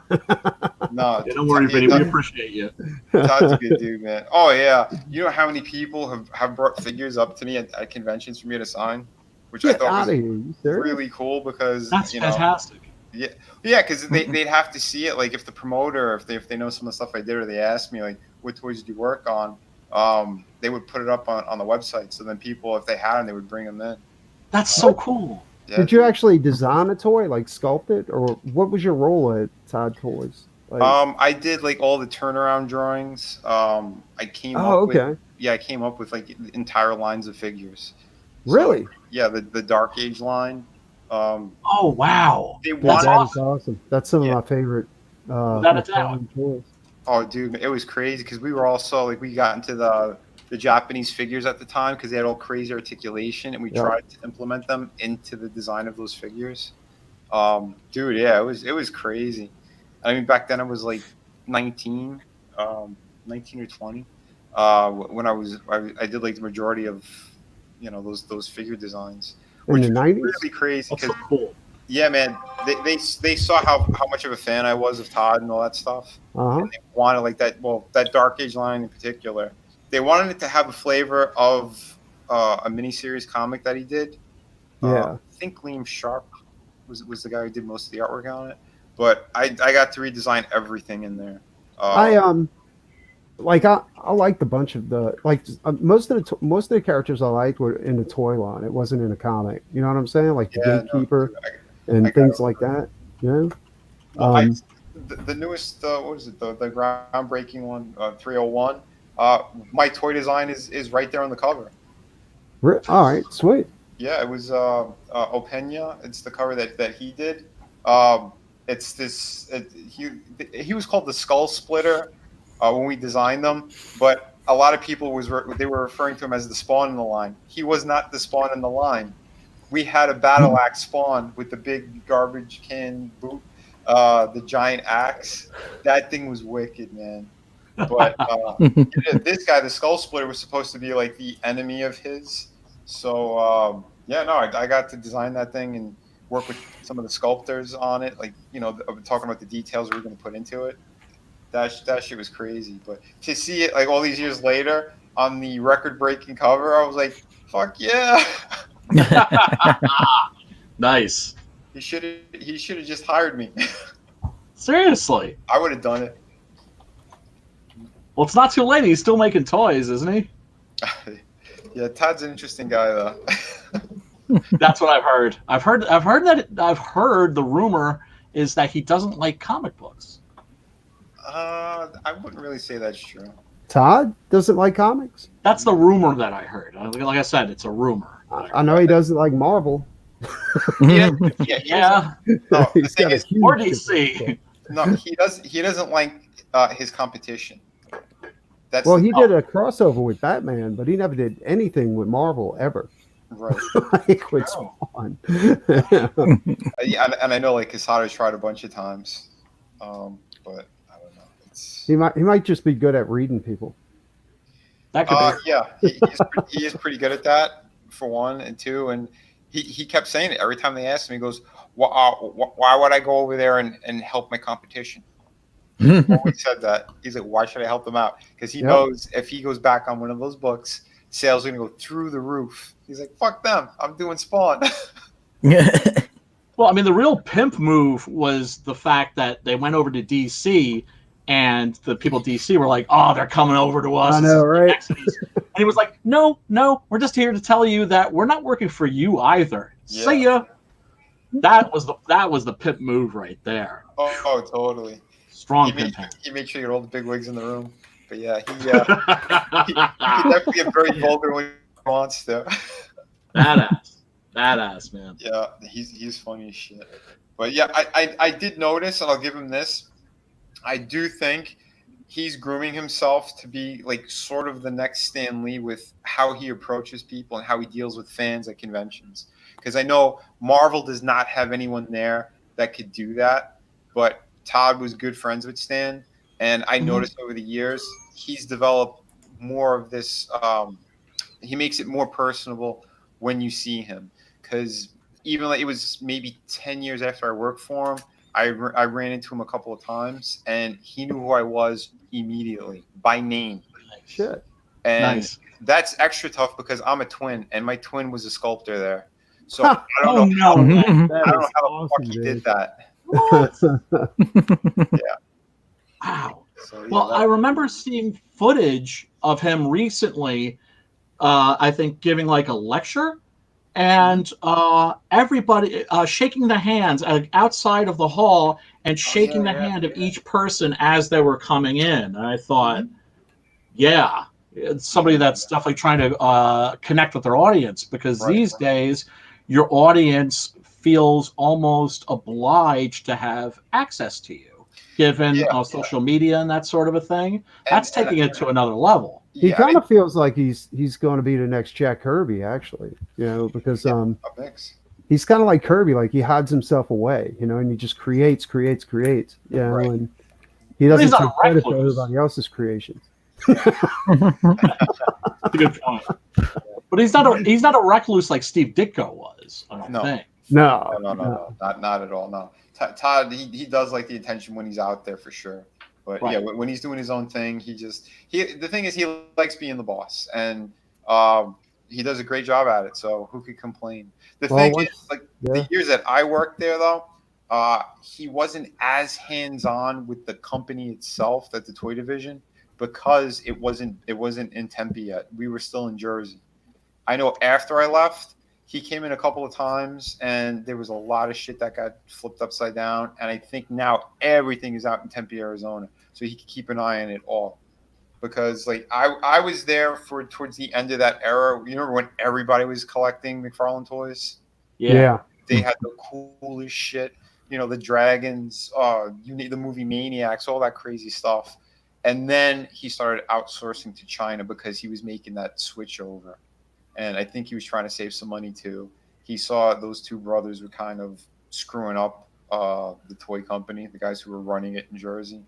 No, Yeah, don't worry, Vinny. We appreciate you. Todd's a good dude, man. Oh yeah, you know how many people have brought figures up to me at conventions for me to sign, which I Get thought out was of here. You serious? really cool because That's fantastic. yeah, because they'd have to see it. Like if the promoter, if they know some of the stuff I did, or they asked me like what toys did you work on, they would put it up on the website. So then people, if they had them, they would bring them in. That's so cool. Yeah, Did you actually design a toy, like sculpt it, or what was your role at Todd Toys? Like, I did like all the turnaround drawings. I came oh, up okay. I came up with like entire lines of figures. So, Really? yeah, the Dark Age line. Oh wow. They That wanted. is awesome. That's some Yeah. of my favorite Without a doubt. McFarlane toys. Oh, dude, it was crazy because we were also like we got into the Japanese figures at the time because they had all crazy articulation, and we Yeah. tried to implement them into the design of those figures. Dude, yeah, it was crazy. I mean, back then I was like 19, 19 or 20. When I did like the majority of those figure designs, In which the was 90s? really crazy That's so because cool. yeah, man, they saw how much of a fan I was of Todd and all that stuff. Uh-huh. And they wanted like that Dark Age line in particular. They wanted it to have a flavor of a miniseries comic that he did. Yeah. I think Liam Sharp was the guy who did most of the artwork on it. But I got to redesign everything in there. I liked a bunch of the most of the characters I liked were in the toy line. It wasn't in a comic. You know what I'm saying? Like the Yeah, no, Gatekeeper I and got things it. like that. You know? Well, the newest what was it the groundbreaking one 301. My toy design is right there on the cover. All right, sweet. Yeah, it was Opena. It's the cover that he did. It's this. He was called the Skull Splitter when we designed them, but a lot of people they were referring to him as the Spawn in the line. He was not the Spawn in the line. We had a battle axe Spawn with the big garbage can boot, the giant axe. That thing was wicked, man. But this guy, the Skull Splitter, was supposed to be like the enemy of his. So yeah, no, I got to design that thing and work with some of the sculptors on it. Like talking about the details we were going to put into it. That shit was crazy. But to see it like all these years later on the record-breaking cover, I was like, "Fuck yeah!" Nice. He should have just hired me. Seriously. I would have done it. Well, it's not too late. He's still making toys, isn't he? Yeah, Todd's an interesting guy though. That's what I've heard. I've heard the rumor is that he doesn't like comic books. I wouldn't really say that's true. Todd doesn't like comics. That's the rumor that I heard. Like I said, it's a rumor. I know he doesn't like Marvel. Yeah. No, the He's thing got a is, huge Or DC. no, he doesn't like his competition. That's Well, he did a crossover with Batman, but he never did anything with Marvel ever. right. Like with Spawn. Yeah, and I know like Casada's tried a bunch of times, but I don't know. It's He might just be good at reading people. That could be. yeah, he is pretty good at that for one, and two, and he kept saying it every time they asked him. He goes, why would I go over there and help my competition?" Always said that. He's like, why should I help them out? Because he knows if he goes back on one of those books, sales are gonna go through the roof. He's like, fuck them. I'm doing Spawn. Well, I mean, the real pimp move was the fact that they went over to DC, and the people at DC were like, "Oh, they're coming over to us." I know, right? And he was like, "No, we're just here to tell you that we're not working for you either. Yeah. See ya." That was the pimp move right there. Oh, totally. Strong He pimp. made sure you got all the big wigs in the room. But yeah, he can definitely get very vulgar when he wants to. Badass, man. Yeah, he's funny as shit. But yeah, I did notice, and I'll give him this. I do think he's grooming himself to be like sort of the next Stan Lee with how he approaches people and how he deals with fans at conventions. Because I know Marvel does not have anyone there that could do that, but Todd was good friends with Stan, and I noticed over the years he's developed more of this. He makes it more personable when you see him, because even like it was maybe 10 years after I worked for him, I ran into him a couple of times, and he knew who I was immediately by name. Shit. And Nice. that's extra tough because I'm a twin, and my twin was a sculptor there. So I don't Oh know. no! I That don't know is how awesome, the fuck he dude. did that. Wow. So, yeah, Well, I remember seeing footage of him recently. I think giving like a lecture, and everybody shaking the hands outside of the hall and shaking the hand of each person as they were coming in. And I thought, yeah, it's somebody that's definitely trying to connect with their audience, because these days your audience feels almost obliged to have access to you, given social media and that sort of a thing. That's taking it to another level. He kind of feels like he's going to be the next Jack Kirby, actually, because a mix. he's kind of like Kirby, like he hides himself away, and he just creates, and he doesn't take credit for everybody else's creations. That's a good point. But he's not a recluse like Steve Ditko was, I don't think. No, not at all. No, Todd, he does like the attention when he's out there for sure. But yeah, when he's doing his own thing, the thing is he likes being the boss, and he does a great job at it. So who could complain? The thing is, like the years that I worked there, though, he wasn't as hands-on with the company itself, that the toy division, because it wasn't in Tempe yet. We were still in Jersey. I know after I left, he came in a couple of times, and there was a lot of shit that got flipped upside down. And I think now everything is out in Tempe, Arizona, so he can keep an eye on it all. Because like I was there towards the end of that era. You remember when everybody was collecting McFarlane toys? Yeah. They had the coolest shit. The dragons. You need the movie Maniacs, all that crazy stuff. And then he started outsourcing to China because he was making that switch over. And I think he was trying to save some money too. He saw those two brothers were kind of screwing up the toy company, the guys who were running it in Jersey.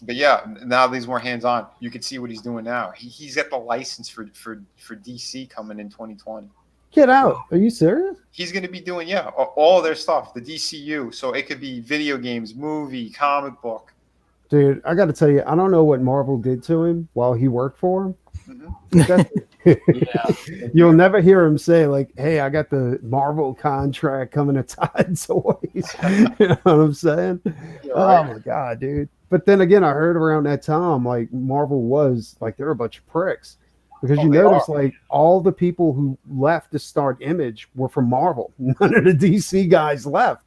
But yeah, now that he's more hands-on, you can see what he's doing now. He's got the license for DC coming in 2020. Get out. Are you serious? He's going to be doing, all their stuff, the DCU. So it could be video games, movie, comic book. Dude, I got to tell you, I don't know what Marvel did to him while he worked for him. Yeah. You'll never hear him say like, "Hey, I got the Marvel contract coming to Tide Toys." You know what I'm saying? Yeah, Oh right. my god, dude! But then again, I heard around that time like Marvel was like they're a bunch of pricks because you they notice are. like all the people who left to start Image were from Marvel. None of the DC guys left.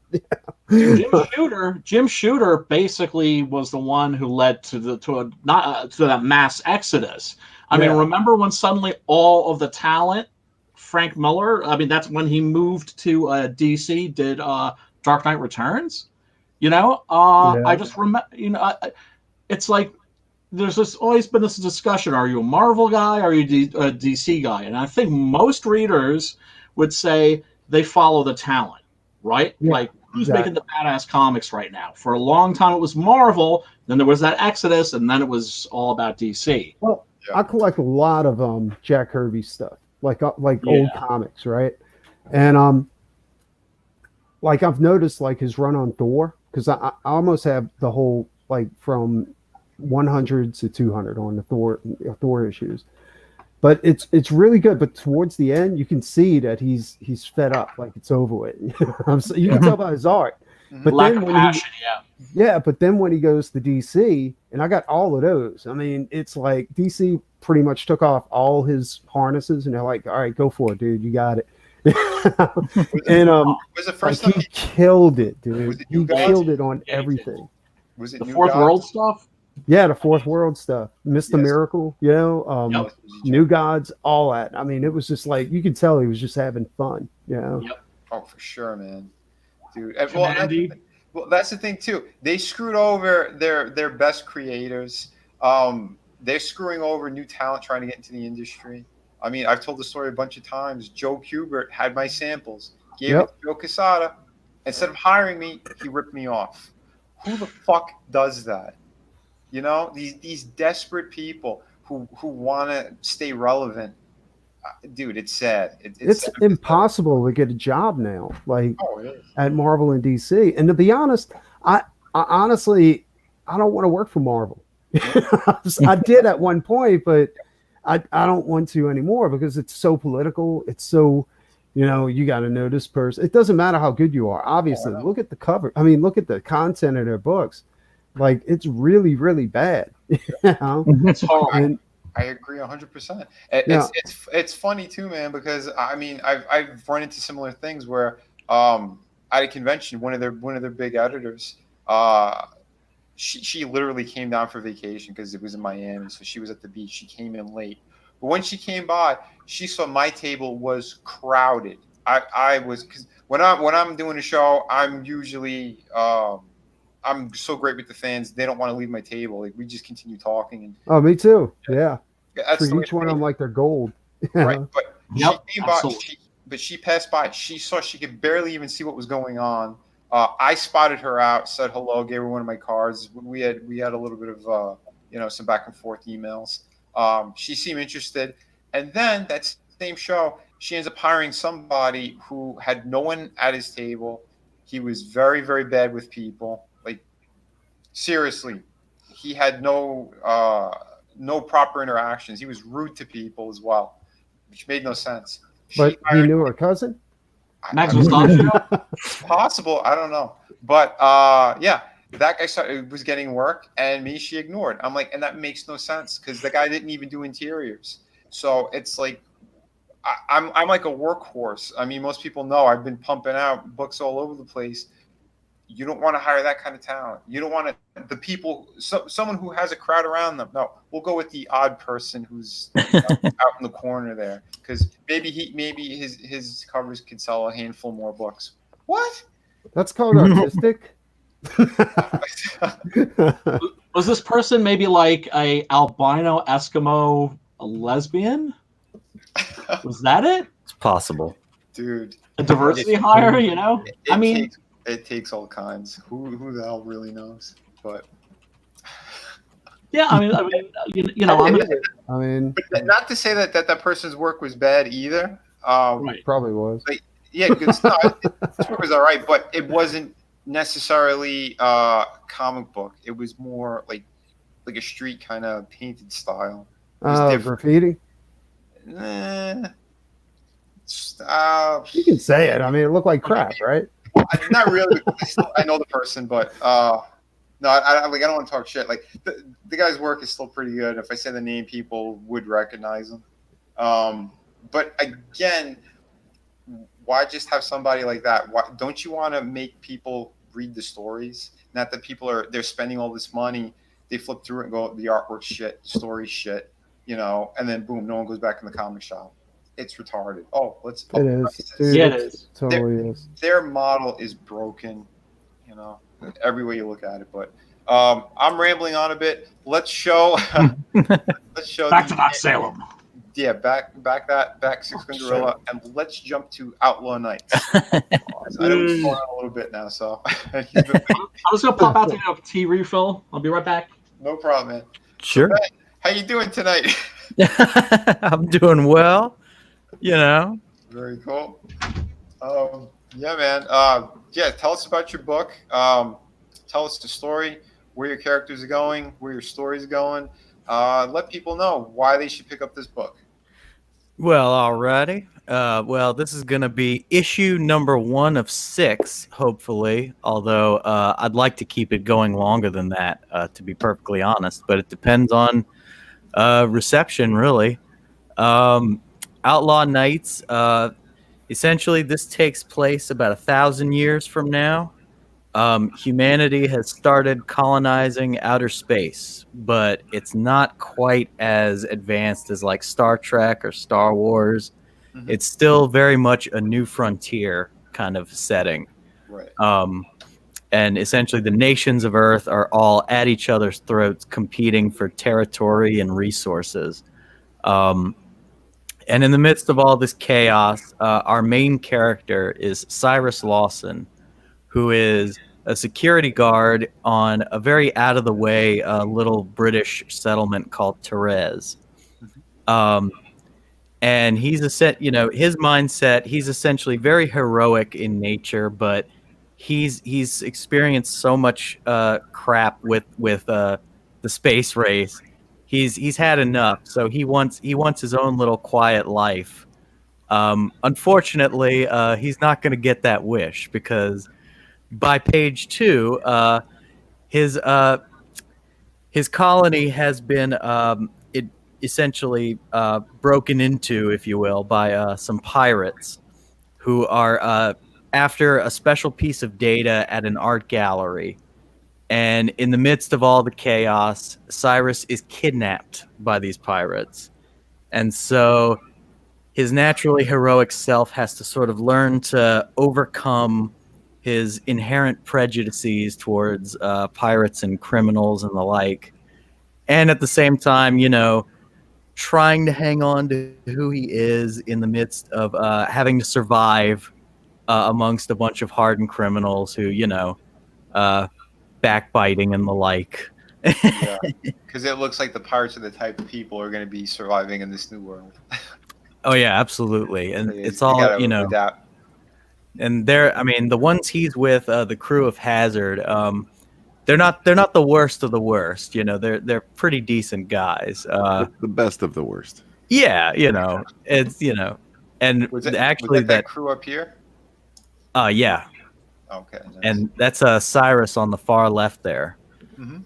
Jim Shooter basically was the one who led to that mass exodus. I mean, Yeah. remember when suddenly all of the talent, Frank Miller, I mean, that's when he moved to DC, did Dark Knight Returns. I Yeah. just remember, it's like always been this discussion: are you a Marvel guy? Are you a DC guy? And I think most readers would say they follow the talent, right? Yeah, Like, who's exactly. making the badass comics right now? For a long time, it was Marvel. Then there was that exodus, and then it was all about DC. Well, Yeah. I collect a lot of Jack Kirby stuff, like old Yeah. comics, right? And like I've noticed like his run on Thor because I almost have the whole like from 100 to 200 on the Thor issues, but it's really good. But towards the end, you can see that he's fed up, like it's over with. You can tell by his art. Mhm. But Lack then of when passion, yeah. yeah, but then when he goes to DC, and I got all of those. I mean, it's like DC pretty much took off all his harnesses, and they're like, "All right, go for it, dude. You got it." And Was the like first he time? killed it, Was dude. it New He Gods? killed it on Yeah, he did. everything. Was it The New Fourth Gods? World stuff. Yeah, the Fourth World stuff, Mr. Yes. Miracle, Yep. New Gods, all that. I mean, it was just like you could tell he was just having fun, Yep. Oh, for sure, man, dude. Well, Commandy. that's the thing too. They screwed over their best creators. They're screwing over new talent trying to get into the industry. I mean, I've told the story a bunch of times. Joe Kubert had my samples, gave it Yep. to Joe Quesada. Instead of hiring me, he ripped me off. Who the fuck does that? These desperate people who want to stay relevant. Dude, it's sad. It's It's sad. impossible to get a job now. Like Oh, it is. at Marvel and DC. And to be honest, I honestly I don't want to work for Marvel. I did at one point, but I don't want to anymore because it's so political. It's so, you got to know this person. It doesn't matter how good you are. Obviously, know. look at the cover. I mean, look at the content of their books. Like it's really, really bad. It's horrible. And I agree 100%. Yeah. It's funny too, man, because I mean I've run into similar things where at a convention, one of their big editors, she literally came down for vacation because it was in Miami, so she was at the beach. She came in late, but when she came by, she saw my table was crowded. I was, because when I'm doing a show, I'm usually I'm so great with the fans. They don't want to leave my table. Like we just continue talking, and oh, me too. Yeah. that's the For way each to one be. of them, like they're gold. Right, but Yep, she came by. absolutely. But she passed by. She saw. She could barely even see what was going on. I spotted her out, said hello, gave her one of my cards. We had a little bit of some back and forth emails. She seemed interested, and then that same show, she ends up hiring somebody who had no one at his table. He was very, very bad with people. Like seriously, he had no proper interactions. He was rude to people as well, which made no sense. But She he hired, knew her cousin. Max Mustachio. possible, I don't know, but yeah, that guy was getting work, and me she ignored. I'm like, and that makes no sense because the guy didn't even do interiors. So it's like I'm like a workhorse. I mean, most people know I've been pumping out books all over the place. You don't want to hire that kind of talent. You don't want the people, someone who has a crowd around them. No, we'll go with the odd person who's out in the corner there, because maybe his covers could sell a handful more books. What? That's called artistic. Was this person maybe like a albino Eskimo lesbian? Was that it? It's possible. Dude, A diversity hire, it takes all kinds. Who the hell really knows? But yeah, I mean, I mean, but not to say that person's work was bad either. right. probably was. Yeah, good stuff. This work was all right, but it wasn't necessarily comic book. It was more like a street kind of painted style. It was different. Graffiti. Eh, You can say it. I mean, it looked like crap, right? not really. I know the person, but no, I don't want to talk shit. Like the guy's work is still pretty good. If I say the name, people would recognize him. But again, why just have somebody like that? Why don't you want to make people read the stories? Not that they're spending all this money. They flip through it and go, the artwork shit, story shit, and then boom, no one goes back in the comic shop. It's retarded. It is. Dude, Yeah, it is. Totally is. Their model is broken, every way you look at it. But I'm rambling on a bit. Let's show. Let's show. Back to that Salem. Yeah, back Six-Gun Gorilla, and let's jump to Outlaw Nights. I know we've gone on a little bit now, so I'm just gonna pop out to get a tea refill. I'll be right back. no problem, man. Sure. Hey, how you doing tonight? I'm doing well. Very cool. Yeah, man. Yeah, tell us about your book. Tell us the story, where your characters are going, where your story's going. Let people know why they should pick up this book. Well, alrighty. Well, this is going to be issue number 1 of 6, hopefully. Although I'd like to keep it going longer than that, to be perfectly honest. But it depends on reception, really. Outlaw Nights. Essentially, this takes place about 1,000 years from now. Humanity has started colonizing outer space, but it's not quite as advanced as like Star Trek or Star Wars. Mm-hmm. It's still very much a new frontier kind of setting. Right. And essentially the nations of Earth are all at each other's throats competing for territory and resources. And in the midst of all this chaos, our main character is Cyrus Lawson, who is a security guard on a very out-of-the-way little British settlement called Therese. And he's his mindset, he's essentially very heroic in nature, but he's experienced so much crap with the space race. He's had enough, so he wants his own little quiet life. Unfortunately, he's not going to get that wish because by page 2, his colony has been essentially broken into, if you will, by some pirates who are after a special piece of data at an art gallery. And in the midst of all the chaos, Cyrus is kidnapped by these pirates. And so his naturally heroic self has to sort of learn to overcome his inherent prejudices towards pirates and criminals and the like. And at the same time, trying to hang on to who he is in the midst of having to survive amongst a bunch of hardened criminals who, backbiting and the like. Yeah, because it looks like the pirates are the type of people who are going to be surviving in this new world. Oh, yeah, absolutely. And it's all, adapt. And the ones he's with, the crew of Hazard, they're not the worst of the worst. They're pretty decent guys. The best of the worst. Yeah, it's and Was actually that crew up here? Yeah. Okay. Nice. And that's Cyrus on the far left there. Mm-hmm.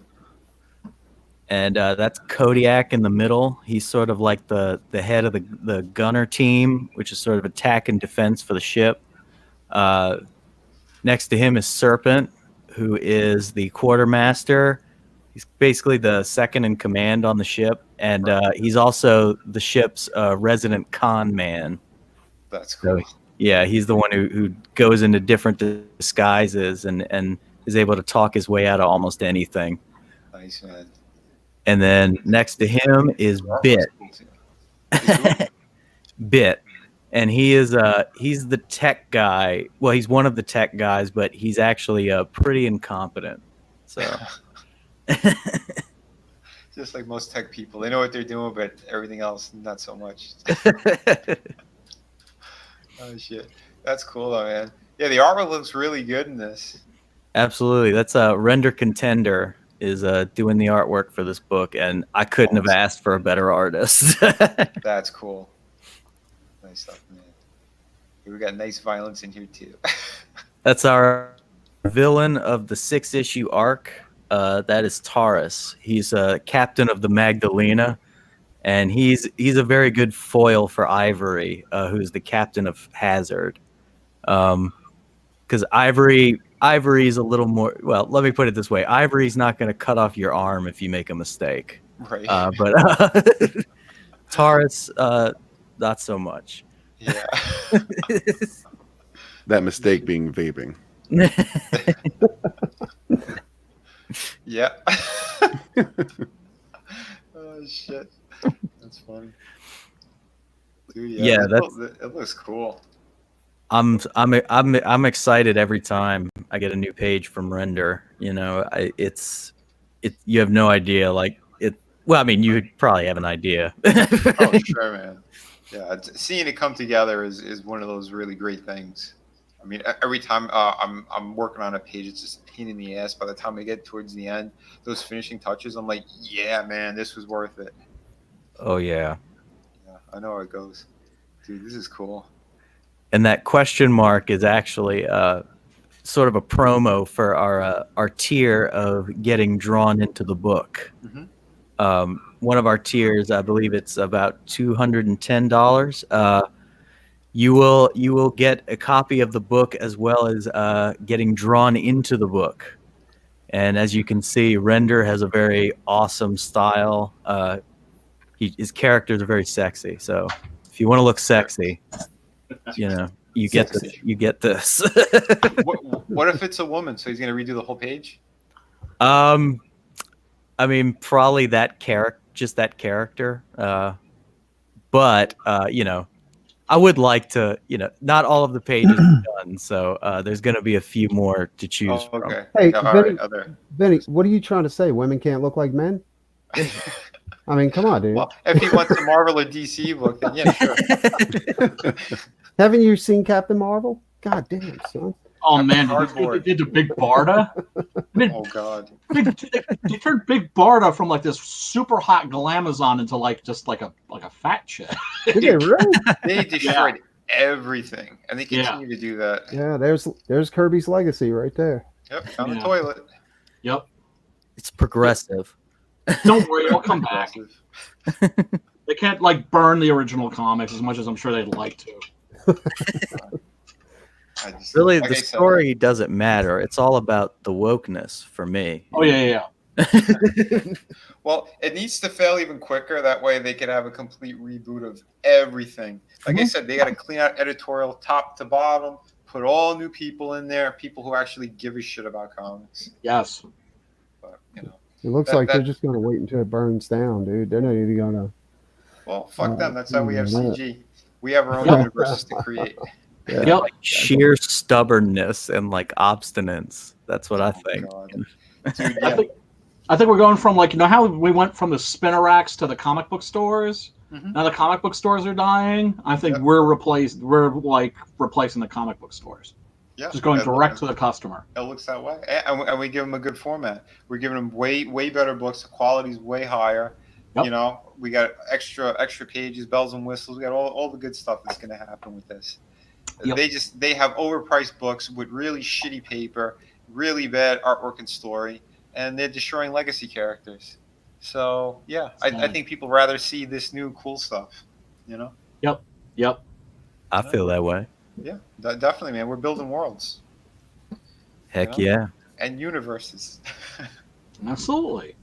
And that's Kodiak in the middle. He's sort of like the head of the gunner team, which is sort of attack and defense for the ship. Next to him is Serpent, who is the quartermaster. He's basically the second in command on the ship, and he's also the ship's resident con man. That's cool. So, yeah, he's the one who goes into different disguises and is able to talk his way out of almost anything. Nice, man. And then next to him is Bit. Bit. And he's the tech guy. Well, he's one of the tech guys, but he's actually pretty incompetent. So just like most tech people, they know what they're doing, but everything else, not so much. Oh shit, that's cool though, man. Yeah, the artwork looks really good in this. Absolutely. That's a Render Contender is doing the artwork for this book, and I couldn't have asked for a better artist. That's cool. Nice stuff, man. We got nice violence in here too. That's our villain of the 6-issue arc. That is Taurus. He's a captain of the Magdalena, and he's a very good foil for Ivory, who's the captain of Hazard. Because Ivory is a little more. Well, let me put it this way: Ivory's not going to cut off your arm if you make a mistake. Right. But Taurus, not so much. Yeah. That mistake being vaping. Yeah. Oh shit. That's funny. Dude, Yeah, it looks cool. I'm excited every time I get a new page from Render. You know, you have no idea. Like it. Well, I mean, you probably have an idea. Oh sure, man. Yeah, seeing it come together is one of those really great things. I mean, every time I'm working on a page, it's just a pain in the ass. By the time I get towards the end, those finishing touches, I'm like, yeah, man, this was worth it. Oh yeah. Yeah, I know how it goes. Dude, this is cool. And that question mark is actually sort of a promo for our tier of getting drawn into the book. Mhm. One of our tiers, I believe it's about $210. You will get a copy of the book as well as getting drawn into the book. And as you can see, Render has a very awesome style. His characters are very sexy. So if you want to look sexy, you know, you get this. You get this. What if it's a woman? So he's gonna redo the whole page? I mean, probably that character, just that character. But you know, I would like to. You know, not all of the pages are done, so there's going to be a few more to choose from. Okay. Hey, Yeah, all Vinny, right, Vinny, what are you trying to say? Women can't look like men? I mean, come on, dude. Well, if he wants a Marvel or DC book, then yeah, sure. Haven't you seen Captain Marvel? God damn, son. Oh man, Cardboard. they did the Big Barda. I mean, Oh god. they turned Big Barda from like this super hot glamazon into like just like a fat chick. Did they really? They destroyed everything, and they continue to do that. Yeah, there's Kirby's legacy right there. Yep, on the Yeah. toilet. Yep. It's progressive. Don't worry, it'll come back. They can't like burn the original comics as much as I'm sure they'd like to. Really, like the I said, story doesn't matter. It's all about the wokeness for me. Oh yeah. Well, it needs to fail even quicker. That way, they could have a complete reboot of everything. Like I said, they got to clean out editorial top to bottom, put all new people in there, people who actually give a shit about comics. Yes. But you know, It looks like they're just going to wait until it burns down, dude. They're not even going to. well, fuck them. That's how we have yeah. CG. We have our own universes to create. Yeah. Yep. Like sheer stubbornness and like obstinance. That's what I think. God. Dude, yeah. I think we're going from like, you know how we went from the spinner racks to the comic book stores. Mhm. Now the comic book stores are dying. I think Yep. we're replacing the comic book stores. Yeah, Just going it- direct to the customer. It looks that way, and we give them a good format. We're giving them way better books. The quality's way higher. Yep. You know, we got extra pages, bells and whistles. We got all the good stuff that's going to happen with this. Yep. They have overpriced books with really shitty paper, really bad artwork and story, and they're destroying legacy characters. So yeah, I think people rather see this new cool stuff. You know. Yep. I feel that way. Yeah, definitely, man. We're building worlds Heck Yeah. yeah. and universes. Absolutely.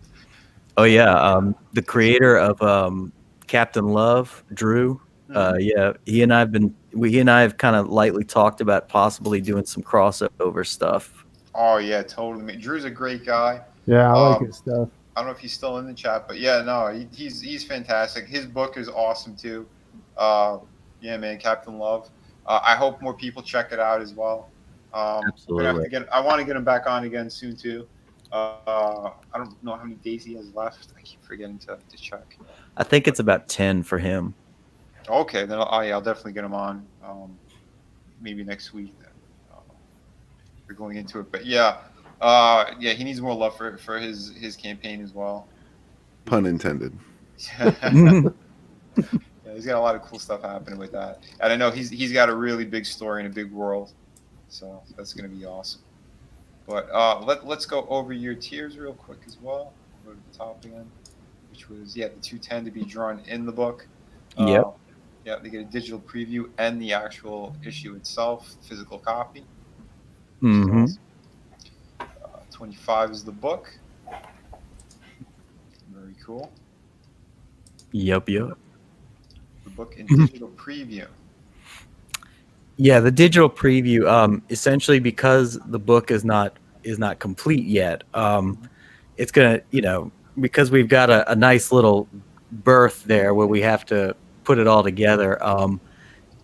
Oh yeah. The creator of Captain Love, Drew. Yeah, he and I have kind of lightly talked about possibly doing some crossover stuff. Oh yeah, totally. Man, Drew's a great guy. Yeah, I like his stuff. I don't know if he's still in the chat, but yeah, no, he's fantastic. His book is awesome too. Yeah, man, Captain Love. I hope more people check it out as well. Absolutely. I want to get him back on again soon too. I don't know how many days he has left. I keep forgetting to check. I think it's about 10 for him. Okay, then I'll definitely get him on. Maybe next week. Then we're going into it, but yeah, Yeah, he needs more love for his campaign as well. Pun intended. Yeah, he's got a lot of cool stuff happening with that, and I know he's got a really big story and a big world, so that's gonna be awesome. But let's go over your tiers real quick as well. Go to the top again, which was the 210 to be drawn in the book. Yep. Yeah, they get a digital preview and the actual issue itself, physical copy. Mm-hmm. So, 25 is the book. Very cool. Yep. The book in digital preview. Yeah, the digital preview. Essentially, because the book is not complete yet. It's gonna, because we've got a nice little berth there where we have to put it all together.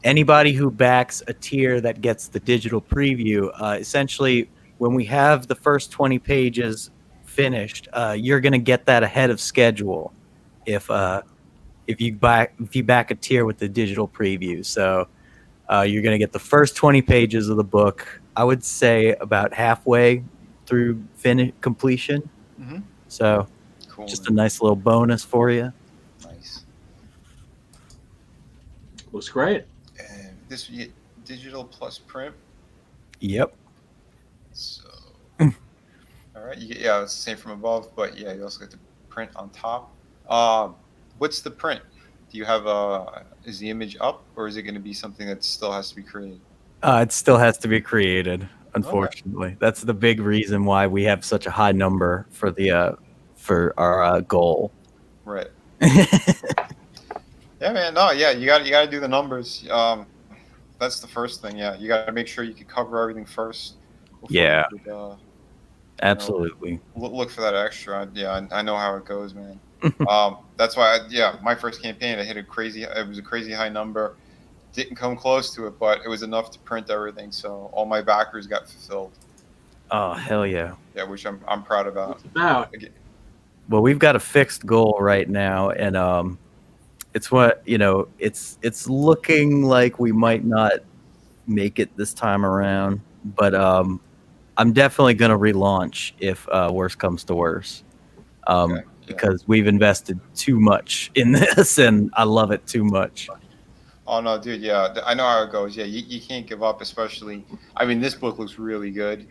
Anybody who backs a tier that gets the digital preview, essentially, when we have the first 20 pages finished, you're gonna get that ahead of schedule. If you back a tier with the digital preview, so. You're going to get the first 20 pages of the book, I would say about halfway through completion. Mm-hmm. So Cool. just a nice little bonus for you. Nice. Looks great. And this would get digital plus print. Yep. So, all right. Yeah, it's the same from above, but yeah, you also get the print on top. What's the print? Do you have is the image up, or is it going to be something that still has to be created? It still has to be created, unfortunately. Okay. That's the big reason why we have such a high number for the for our goal. Right. Yeah, man. No, yeah, you got to do the numbers. That's the first thing. Yeah, you got to make sure you can cover everything first. Yeah. You could, absolutely. Look for that extra. Yeah, I know how it goes, man. That's why, my first campaign, I hit it was a crazy high number. Didn't come close to it, but it was enough to print everything. So all my backers got fulfilled. Oh, hell yeah. Yeah, which I'm proud about. Well, we've got a fixed goal right now, and it's what, it's looking like we might not make it this time around, but I'm definitely going to relaunch if worse comes to worse. Okay. Because we've invested too much in this, and I love it too much. Oh no, dude! Yeah, I know how it goes. Yeah, you can't give up. Especially, I mean, this book looks really good.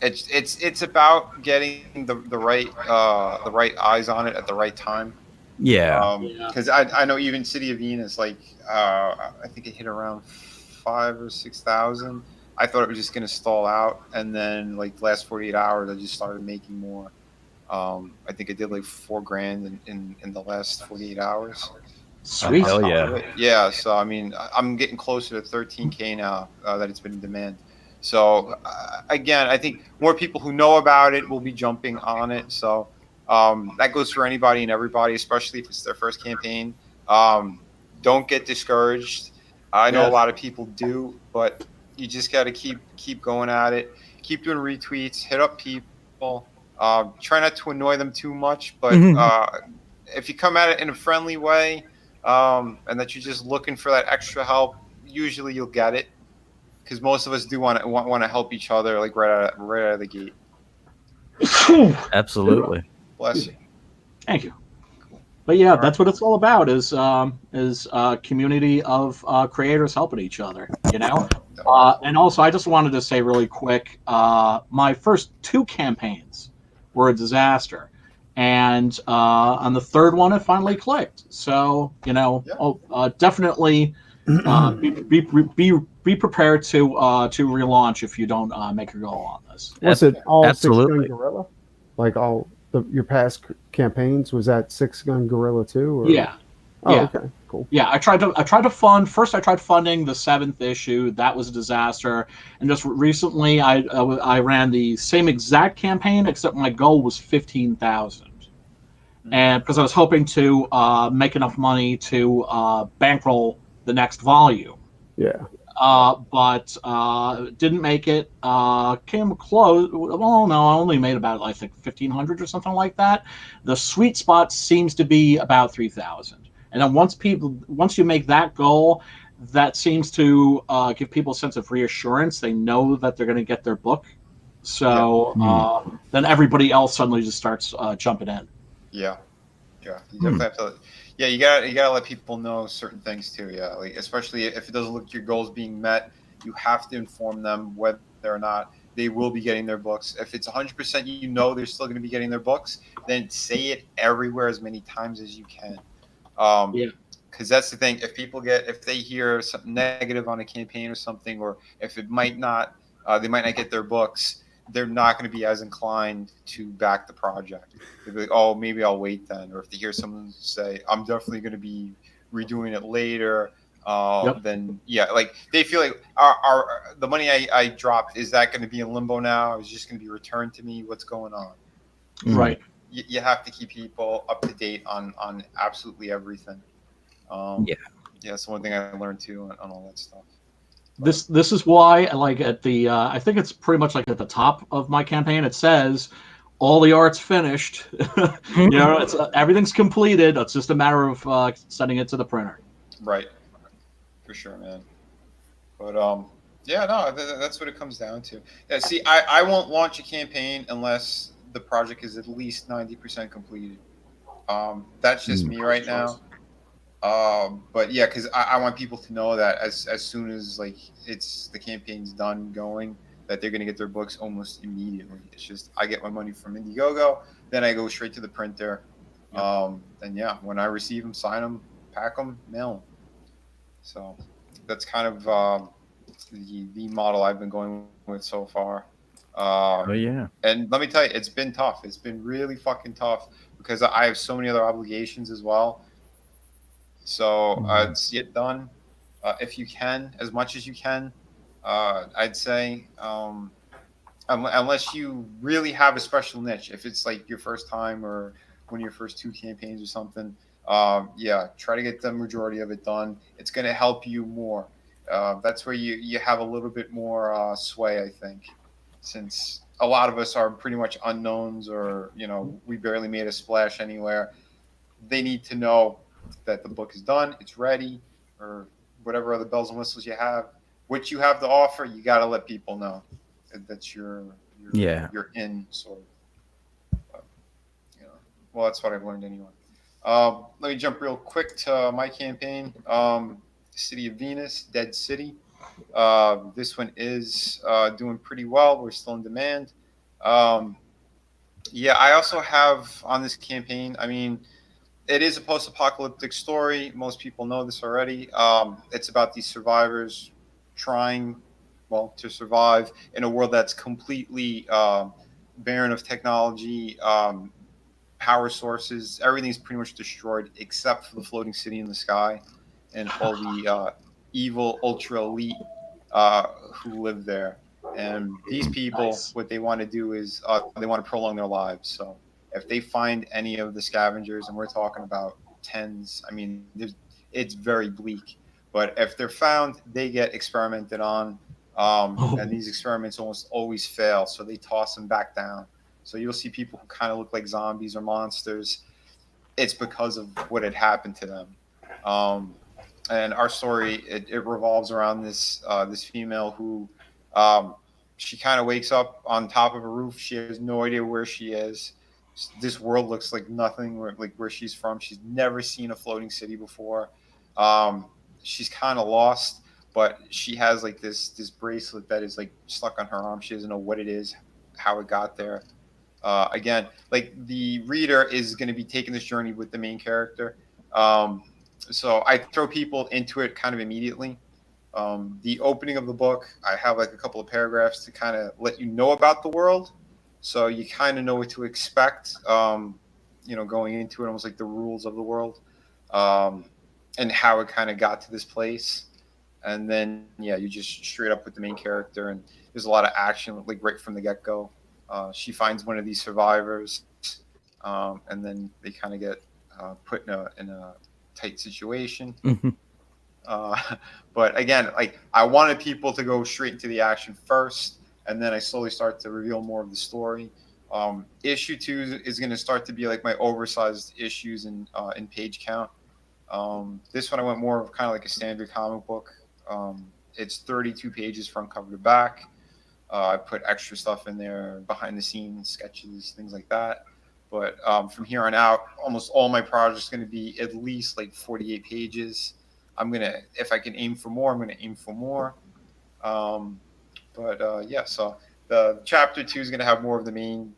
It's about getting the right eyes on it at the right time. Yeah. Because I know even City of Venus, like I think it hit around 5,000 or 6,000. I thought it was just gonna stall out, and then like the last 48 hours, I just started making more. I think I did like $4,000 in the last 48 hours. Sweet. Hell yeah. Yeah. So, I mean, I'm getting closer to 13K now that it's been in demand. So, again, I think more people who know about it will be jumping on it. So, that goes for anybody and everybody, especially if it's their first campaign. Don't get discouraged. I know a lot of people do, but you just got to keep going at it. Keep doing retweets. Hit up people. Try not to annoy them too much, but if you come at it in a friendly way, and that you're just looking for that extra help, usually you'll get it, because most of us do want to help each other, like right out of the gate. Absolutely. Bless you. Thank you. Cool. But yeah, that's what it's all about: is a community of creators helping each other. And also, I just wanted to say really quick, my first 2 campaigns were a disaster, and on the third one it finally clicked. So definitely be prepared to relaunch if you don't make a goal on this. Was it all Absolutely. 6-gun gorilla? Like all your past campaigns, was that 6-gun gorilla too? Or? Yeah. Oh, yeah. okay, cool. Yeah, I tried to fund. First, I tried funding the 7th issue. That was a disaster. And just recently, I ran the same exact campaign, except my goal was 15,000, and because I was hoping to make enough money to bankroll the next volume. Yeah. But didn't make it. Came close. Well, no, I only made about, I think, 1,500 or something like that. The sweet spot seems to be about 3,000. And then once you make that goal, that seems to give people a sense of reassurance. They know that they're going to get their book So then everybody else suddenly just starts jumping in. Yeah. Yeah, you definitely have to. Yeah, you gotta let people know certain things too. Yeah, like especially if it doesn't look like your goals being met, you have to inform them whether or not they will be getting their books. If it's 100%, you know they're still going to be getting their books, then say it everywhere as many times as you can. Yeah. Because that's the thing. If they hear something negative on a campaign or something, or if it might not, they might not get their books. They're not going to be as inclined to back the project. They'll be like, oh, maybe I'll wait then. Or if they hear someone say, I'm definitely going to be redoing it later, then yeah, like they feel like the money I dropped, is that going to be in limbo now? Is it just going to be returned to me? What's going on? Right. You have to keep people up to date on absolutely everything. Yeah, that's one thing I learned too on all that stuff. This is why, like at the I think it's pretty much like at the top of my campaign, it says all the art's finished. You know, it's everything's completed. It's just a matter of sending it to the printer. Right, for sure, man. But yeah, no, that's what it comes down to. Yeah, see, I won't launch a campaign unless the project is at least 90% completed. That's just me right now. But yeah, because I want people to know that as soon as like the campaign's done going, that they're gonna get their books almost immediately. It's just I get my money from Indiegogo, then I go straight to the printer. And yeah, when I receive them, sign them, pack them, mail them. So that's kind of the model I've been going with so far. Oh yeah. And let me tell you, it's been tough. It's been really fucking tough because I have so many other obligations as well. So see it done if you can, as much as you can. I'd say unless you really have a special niche, if it's like your first time or one of your first two campaigns or something, yeah, try to get the majority of it done. It's going to help you more. That's where you have a little bit more sway, I think, since a lot of us are pretty much unknowns, or we barely made a splash anywhere. They need to know that the book is done, it's ready, or whatever other bells and whistles you have. What you have to offer, you got to let people know that's your in sort of. Well, that's what I've learned anyway. Let me jump real quick to my campaign. City of Venus, Dead City. This one is doing pretty well. We're still in demand. Yeah, I also have on this campaign, I mean, it is a post-apocalyptic story. Most people know this already. It's about these survivors trying, well, to survive in a world that's completely barren of technology, power sources. Everything's pretty much destroyed except for the floating city in the sky and all the evil ultra elite who live there. And these people, what they want to do is they want to prolong their lives. So if they find any of the scavengers, and we're talking about tens, I mean, it's very bleak. But if they're found, they get experimented on. And these experiments almost always fail. So they toss them back down. So you'll see people who kind of look like zombies or monsters. It's because of what had happened to them. And our story, it revolves around this female who she kind of wakes up on top of a roof. She has no idea where she is. This world looks like nothing like where she's from. She's never seen a floating city before. She's kind of lost, but she has like this bracelet that is like stuck on her arm. She doesn't know what it is, how it got there. Again, like the reader is going to be taking this journey with the main character. So I throw people into it kind of immediately. The opening of the book, I have like a couple of paragraphs to kind of let you know about the world. So you kind of know what to expect, going into it, almost like the rules of the world, and how it kind of got to this place. And then, yeah, you just straight up with the main character, and there's a lot of action, like right from the get-go. She finds one of these survivors, and then they kind of get put in a tight situation. But again, like I wanted people to go straight into the action first, and then I slowly start to reveal more of the story. Issue 2 is going to start to be like my oversized issues in page count. This one I went more of kind of like a standard comic book. It's 32 pages front cover to back. I put extra stuff in there, behind the scenes sketches, things like that. But from here on out, almost all my projects going to be at least like 48 pages. I'm gonna, if I can aim for more, I'm gonna aim for more. Yeah, so the chapter 2 is gonna have more of the main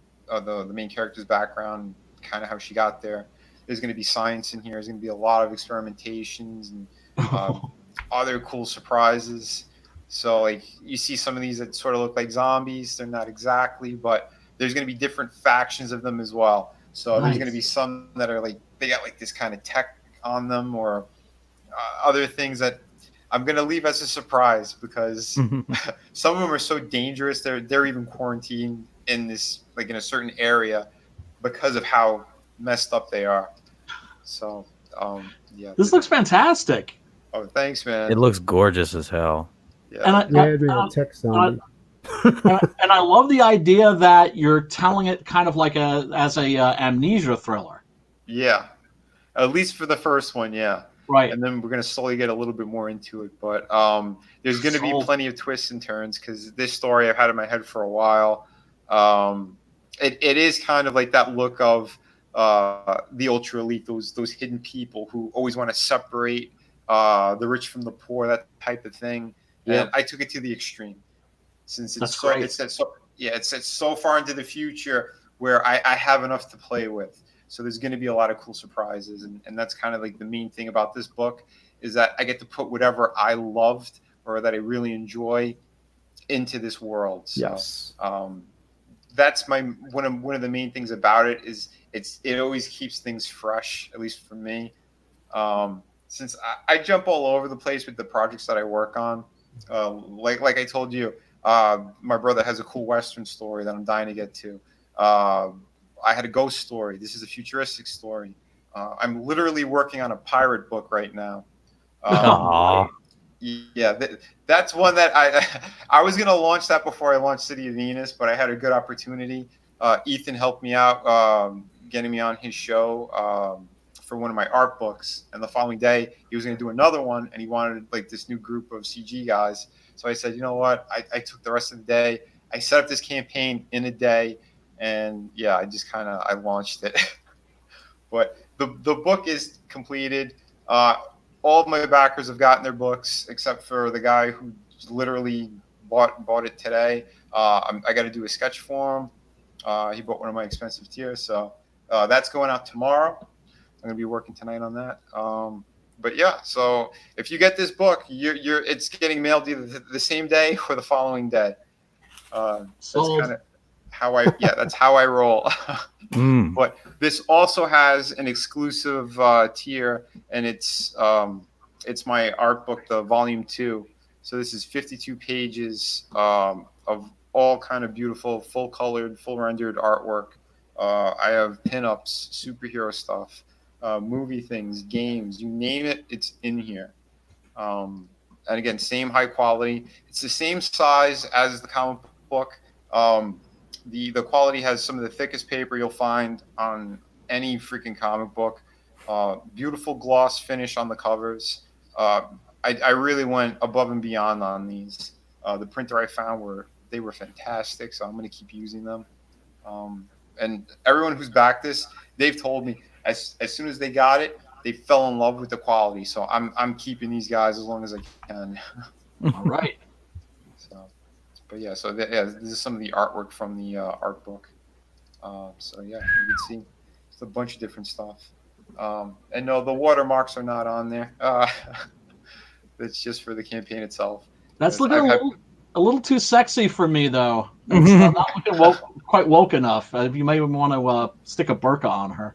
character's background, kind of how she got there. There's gonna be science in here. There's gonna be a lot of experimentations and other cool surprises. So like you see some of these that sort of look like zombies. They're not exactly, but there's going to be different factions of them as well. So there's going to be some that are like they got like this kind of tech on them, or other things that I'm going to leave as a surprise, because some of them are so dangerous. They're even quarantined in this, like in a certain area, because of how messed up they are. So yeah. This looks fantastic. Oh, thanks, man. It looks gorgeous as hell. Yeah. And Yeah, tech zombie. and I love the idea that you're telling it kind of like as a amnesia thriller. Yeah, at least for the first one, yeah. Right. And then we're gonna slowly get a little bit more into it, but there's gonna be plenty of twists and turns, because this story I've had in my head for a while. It is kind of like that look of the ultra elite, those hidden people who always want to separate the rich from the poor, that type of thing. Yeah. And I took it to the extreme, since That's it's great. it's so far into the future where I have enough to play with. So there's going to be a lot of cool surprises, and that's kind of like the main thing about this book, is that I get to put whatever I loved or that I really enjoy into this world. So, Yes. that's one of the main things about it, is it always keeps things fresh, at least for me. Since I jump all over the place with the projects that I work on, like I told you, my brother has a cool Western story that I'm dying to get to. I had a ghost story. This is a futuristic story. I'm literally working on a pirate book right now. Aww. Yeah, that's one that I was gonna launch that before I launched City of Venus, but I had a good opportunity. Ethan helped me out, getting me on his show for one of my art books, and the following day he was gonna do another one, and he wanted like this new group of CG guys. So I said, you know what? I took the rest of the day. I set up this campaign in a day, and yeah, I just I launched it. But the book is completed. All of my backers have gotten their books, except for the guy who literally bought it today. I got to do a sketch for him. He bought one of my expensive tiers, so that's going out tomorrow. I'm gonna be working tonight on that. But yeah, so if you get this book, it's getting mailed either the same day or the following day. That's kind of that's how I roll. But this also has an exclusive tier, and it's my art book, the volume 2. So this is 52 pages of all kind of beautiful, full colored, full rendered artwork. I have pinups, superhero stuff, movie things, games, you name it, it's in here. And again, same high quality. It's the same size as the comic book. The quality has some of the thickest paper you'll find on any freaking comic book. Beautiful gloss finish on the covers. I really went above and beyond on these. The printer I found were fantastic, so I'm going to keep using them. And everyone who's backed this, they've told me as soon as they got it, they fell in love with the quality. So I'm keeping these guys as long as I can. All right. But yeah, so this is some of the artwork from the art book. So yeah, you can see it's a bunch of different stuff. And no, the watermarks are not on there. It's just for the campaign itself. That's looking a little too sexy for me, though. It's not looking quite woke enough. You may want to stick a burqa on her.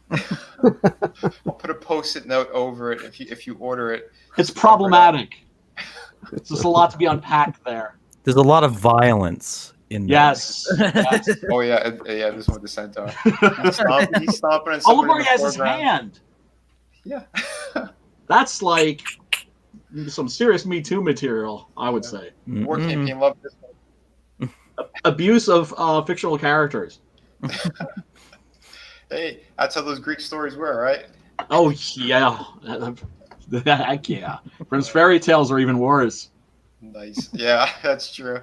I'll put a post-it note over it if you order it. It's problematic. There's just a lot to be unpacked there. There's a lot of violence in there. Yes. Oh yeah, this one with the centaur. He's stomping on Oh, look somebody where in he has the his foreground. hand. Yeah. That's like some serious Me Too material, I would say. War campaign loved this one. Abuse of fictional characters. Hey, that's how those Greek stories were, right? Oh yeah, heck yeah. Prince fairy tales are even worse. Nice. Yeah, that's true.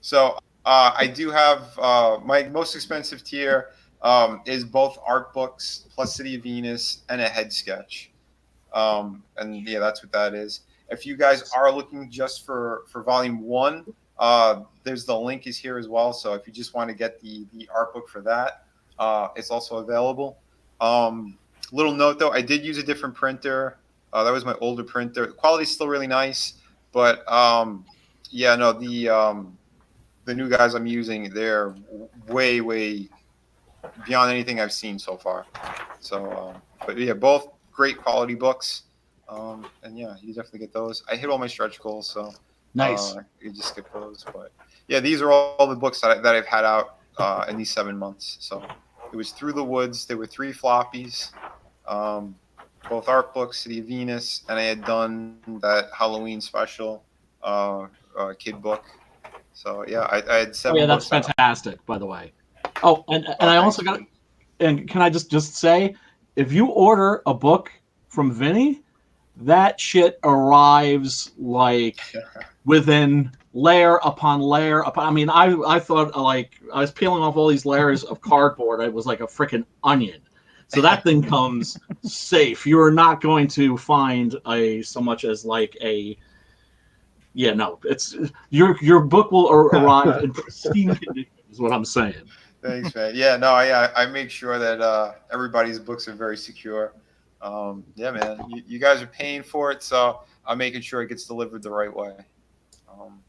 So I do have my most expensive tier is both art books plus City of Venus and a head sketch. And yeah, that's what that is. If you guys are looking just for volume one, there's the link is here as well. So if you just want to get the art book for that, it's also available. Little note though, I did use a different printer. That was my older printer. The quality's still really nice, but yeah, no, the new guys I'm using, they're way beyond anything I've seen so far. So, but yeah, both great quality books. And yeah, you definitely get those. I hit all my stretch goals, so Nice. you just skip those. But yeah, these are all the books that I've had out in these 7 months. So it was Through the Woods. There were 3 floppies, um, both art books, City of Venus, and I had done that Halloween special kid book. So yeah, I had Oh yeah, 7 that's books out. fantastic, by the way. Oh, and Oh, I thanks, also got, man. and can I just say, if you order a book from Vinny, that shit arrives like within layer upon layer upon. I mean, I thought like I was peeling off all these layers of cardboard. It was like a freaking onion. So that thing comes safe. You are not going to find a so much as like a yeah, no. It's your book will arrive in pristine condition. Is what I'm saying. Thanks, man. Yeah, no, I make sure that everybody's books are very secure. Yeah, man, you guys are paying for it, so I'm making sure it gets delivered the right way. Um,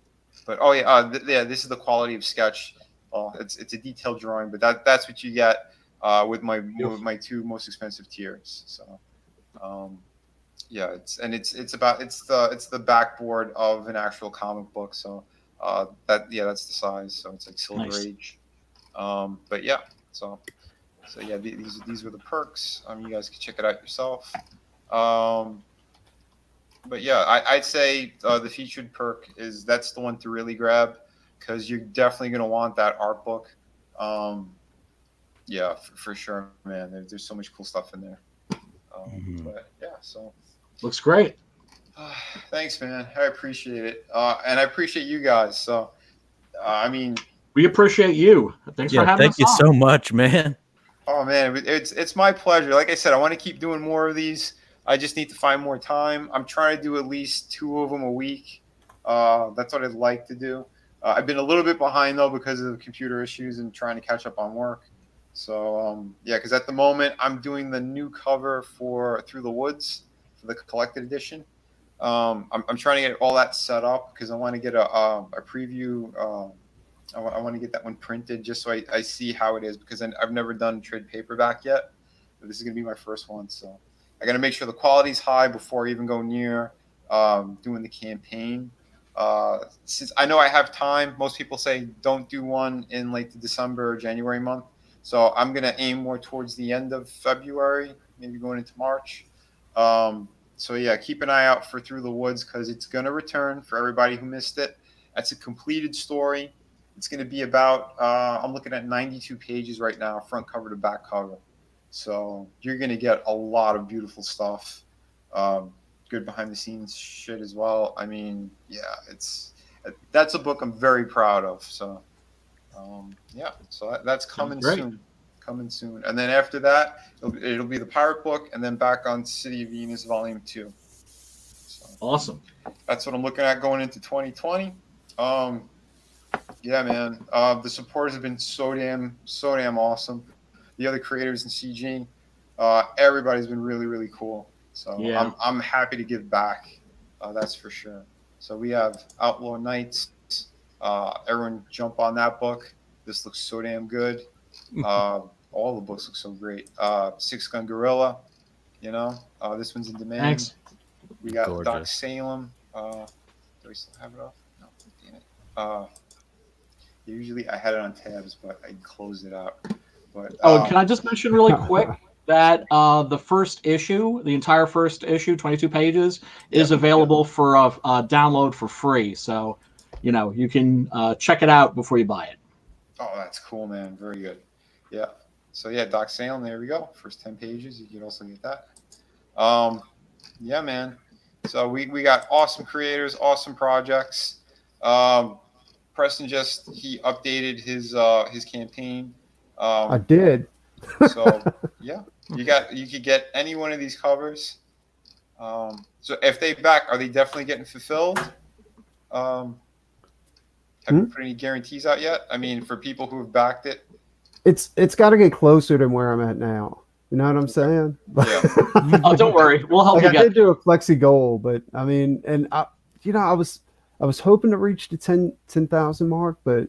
but oh yeah, yeah, this is the quality of sketch. Oh, it's a detailed drawing, but that's what you get with my 2 most expensive tiers. So yeah, it's the backboard of an actual comic book. So that's the size. So it's like Silver Nice. Age. But yeah, so yeah, these were the perks. You guys can check it out yourself. Um, but yeah, I'd say the featured perk that's the one to really grab because you're definitely gonna want that art book. Um, yeah, for sure, man. There's so much cool stuff in there. But yeah, so Looks great. thanks, man. I appreciate it, and I appreciate you guys. So I mean, We appreciate you. Thanks for Yeah, having thank us you on. so much, man. oh man, it's my pleasure. Like I said, I want to keep doing more of these. I just need to find more time. I'm trying to do at least 2 of them a week. That's what I'd like to do. I've been a little bit behind though because of computer issues and trying to catch up on work. So yeah, because at the moment I'm doing the new cover for Through the Woods for the collected edition. I'm trying to get all that set up because I want to get a preview. I want to get that one printed just so I see how it is because I've never done trade paperback yet. But this is going to be my first one. So I got to make sure the quality's high before I even go near doing the campaign. Since I know I have time, most people say don't do one in like the December or January month. So I'm going to aim more towards the end of February, maybe going into March. So yeah, keep an eye out for Through the Woods because it's going to return for everybody who missed it. That's a completed story. It's going to be about, I'm looking at 92 pages right now, front cover to back cover. So you're going to get a lot of beautiful stuff. Good behind the scenes shit as well. I mean, yeah, that's a book I'm very proud of. So yeah, so that's coming great. soon. Coming soon. And then after that, it'll be the Pirate book and then back on City of Venus Volume 2. So Awesome. that's what I'm looking at going into 2020. Yeah, man. The supporters have been so damn awesome. The other creators in CG, everybody's been really cool. So Yeah. I'm happy to give back. That's for sure. So we have Outlaw Knights. Everyone jump on that book. This looks so damn good. All the books look so great. Six Gun Gorilla. This one's in demand. Thanks. We got Doc Gorgeous. Salem. Do we still have it up? No, damn it. Usually I had it on tabs, but I closed it out. But Oh, can I just mention really quick that the first issue, the entire first issue, 22 pages, is available for a download for free. So, you can check it out before you buy it. oh, that's cool, man. Very good. Yeah. So yeah, Doc Salem. There we go. First 10 pages. You can also get that. Yeah, man. So we got awesome creators, awesome projects. Preston he updated his campaign. I did. So yeah, you could get any one of these covers. So if they back, are they definitely getting fulfilled? Have you put any guarantees out yet? I mean, for people who have backed it, It's got to get closer than where I'm at now. You know what I'm saying? yeah. Oh, don't worry, we'll help Like you I get. did do a flexi goal, but I mean, and I was hoping to reach the 10,000 mark, but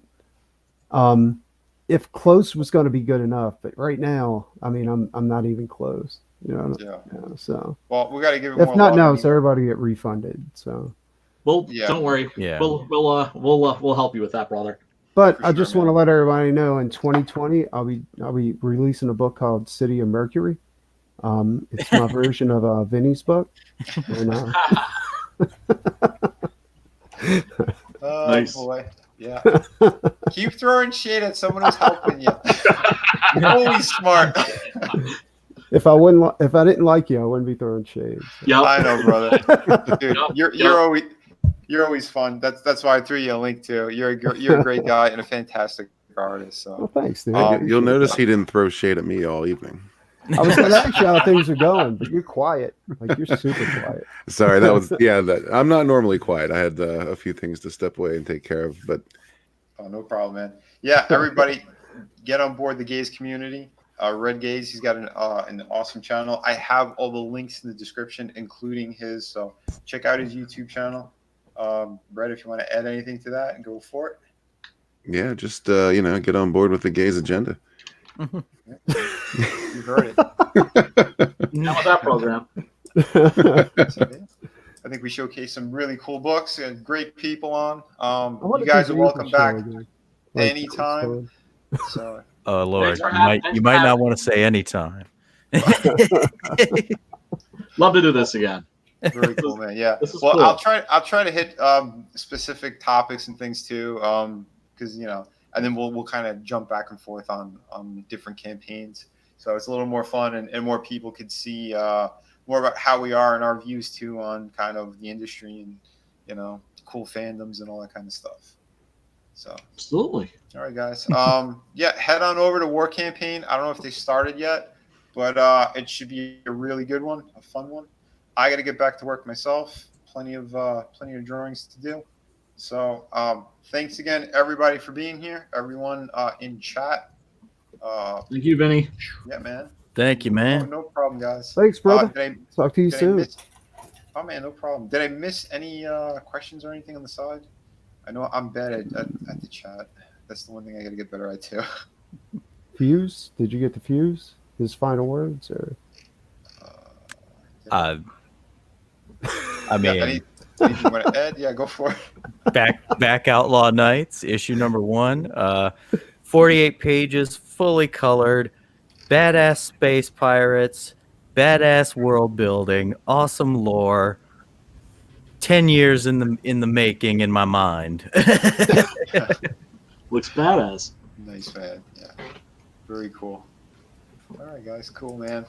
if close was going to be good enough, but right now, I mean, I'm not even close. You know? Yeah. Yeah, so Well, we got to give it if more not love now, anyway. so everybody get refunded. So, Well, Yeah. don't worry. Yeah. We'll help you with that, brother. but For I sure, just want to man. let everybody know in 2020, I'll be releasing a book called City of Mercury. It's my version of Vinny's book. And, Oh Nice. boy. Yeah. Keep throwing shade at someone who's helping you. You're always smart. if I didn't like you, I wouldn't be throwing shade. So. Yep. I know, brother. Dude, Yep. you're always fun. That's why I threw you a link to. You're a great guy and a fantastic artist. So Well, thanks, dude. You'll notice he didn't throw shade at me all evening. I was going to ask you how things are going, but you're quiet. Like you're super quiet. Sorry, that was I'm not normally quiet. I had a few things to step away and take care of, but oh, no problem, man. Yeah, everybody, get on board the Gaze community. Red Gaze, he's got an awesome channel. I have all the links in the description, including his. So check out his YouTube channel. Brett, if you want to add anything to that, and go for it. yeah, just get on board with the gays agenda. You heard it. How was that program? I think we showcased some really cool books and great people on. I wanna You guys do are the welcome music show back again. Like, anytime. So Oh Lord, Thanks for you might having- you might not want to say anytime. Love to do this again. very cool, man. Yeah. This is Well, cool. I'll try to hit specific topics and things too, because and then we'll kind of jump back and forth on different campaigns. So it's a little more fun, and more people could see more about how we are and our views too on kind of the industry and cool fandoms and all that kind of stuff. So Absolutely. all right, guys. Yeah, head on over to War Campaign. I don't know if they started yet, but it should be a really good one, a fun one. I got to get back to work myself. Plenty of drawings to do. So thanks again, everybody, for being here. Everyone in chat. Thank you, Vinny. Yeah, man. Thank you, man. No problem, guys. Thanks, brother. Did Talk to you I soon. oh man, no problem. Did I miss any questions or anything on the side? I know I'm bad at the chat. That's the one thing I got to get better at too. Fuse? Did you get the Fuse? His final words, or I mean, yeah, anything you want to add? Yeah, go for it. back Outlaw Nights, issue number 1. 48 pages, fully colored, badass space pirates, badass world building, awesome lore. 10 years in the making in my mind. Looks badass. Nice, man. Yeah, very cool. All right, guys. Cool, man.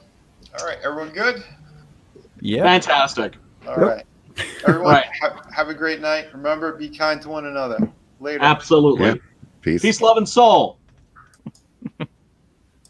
All right, everyone good? Yeah. Fantastic. All Yep. right. Everyone, Right. have a great night. Remember, be kind to one another. Later. Absolutely. Yeah. Peace. Peace, love, and soul.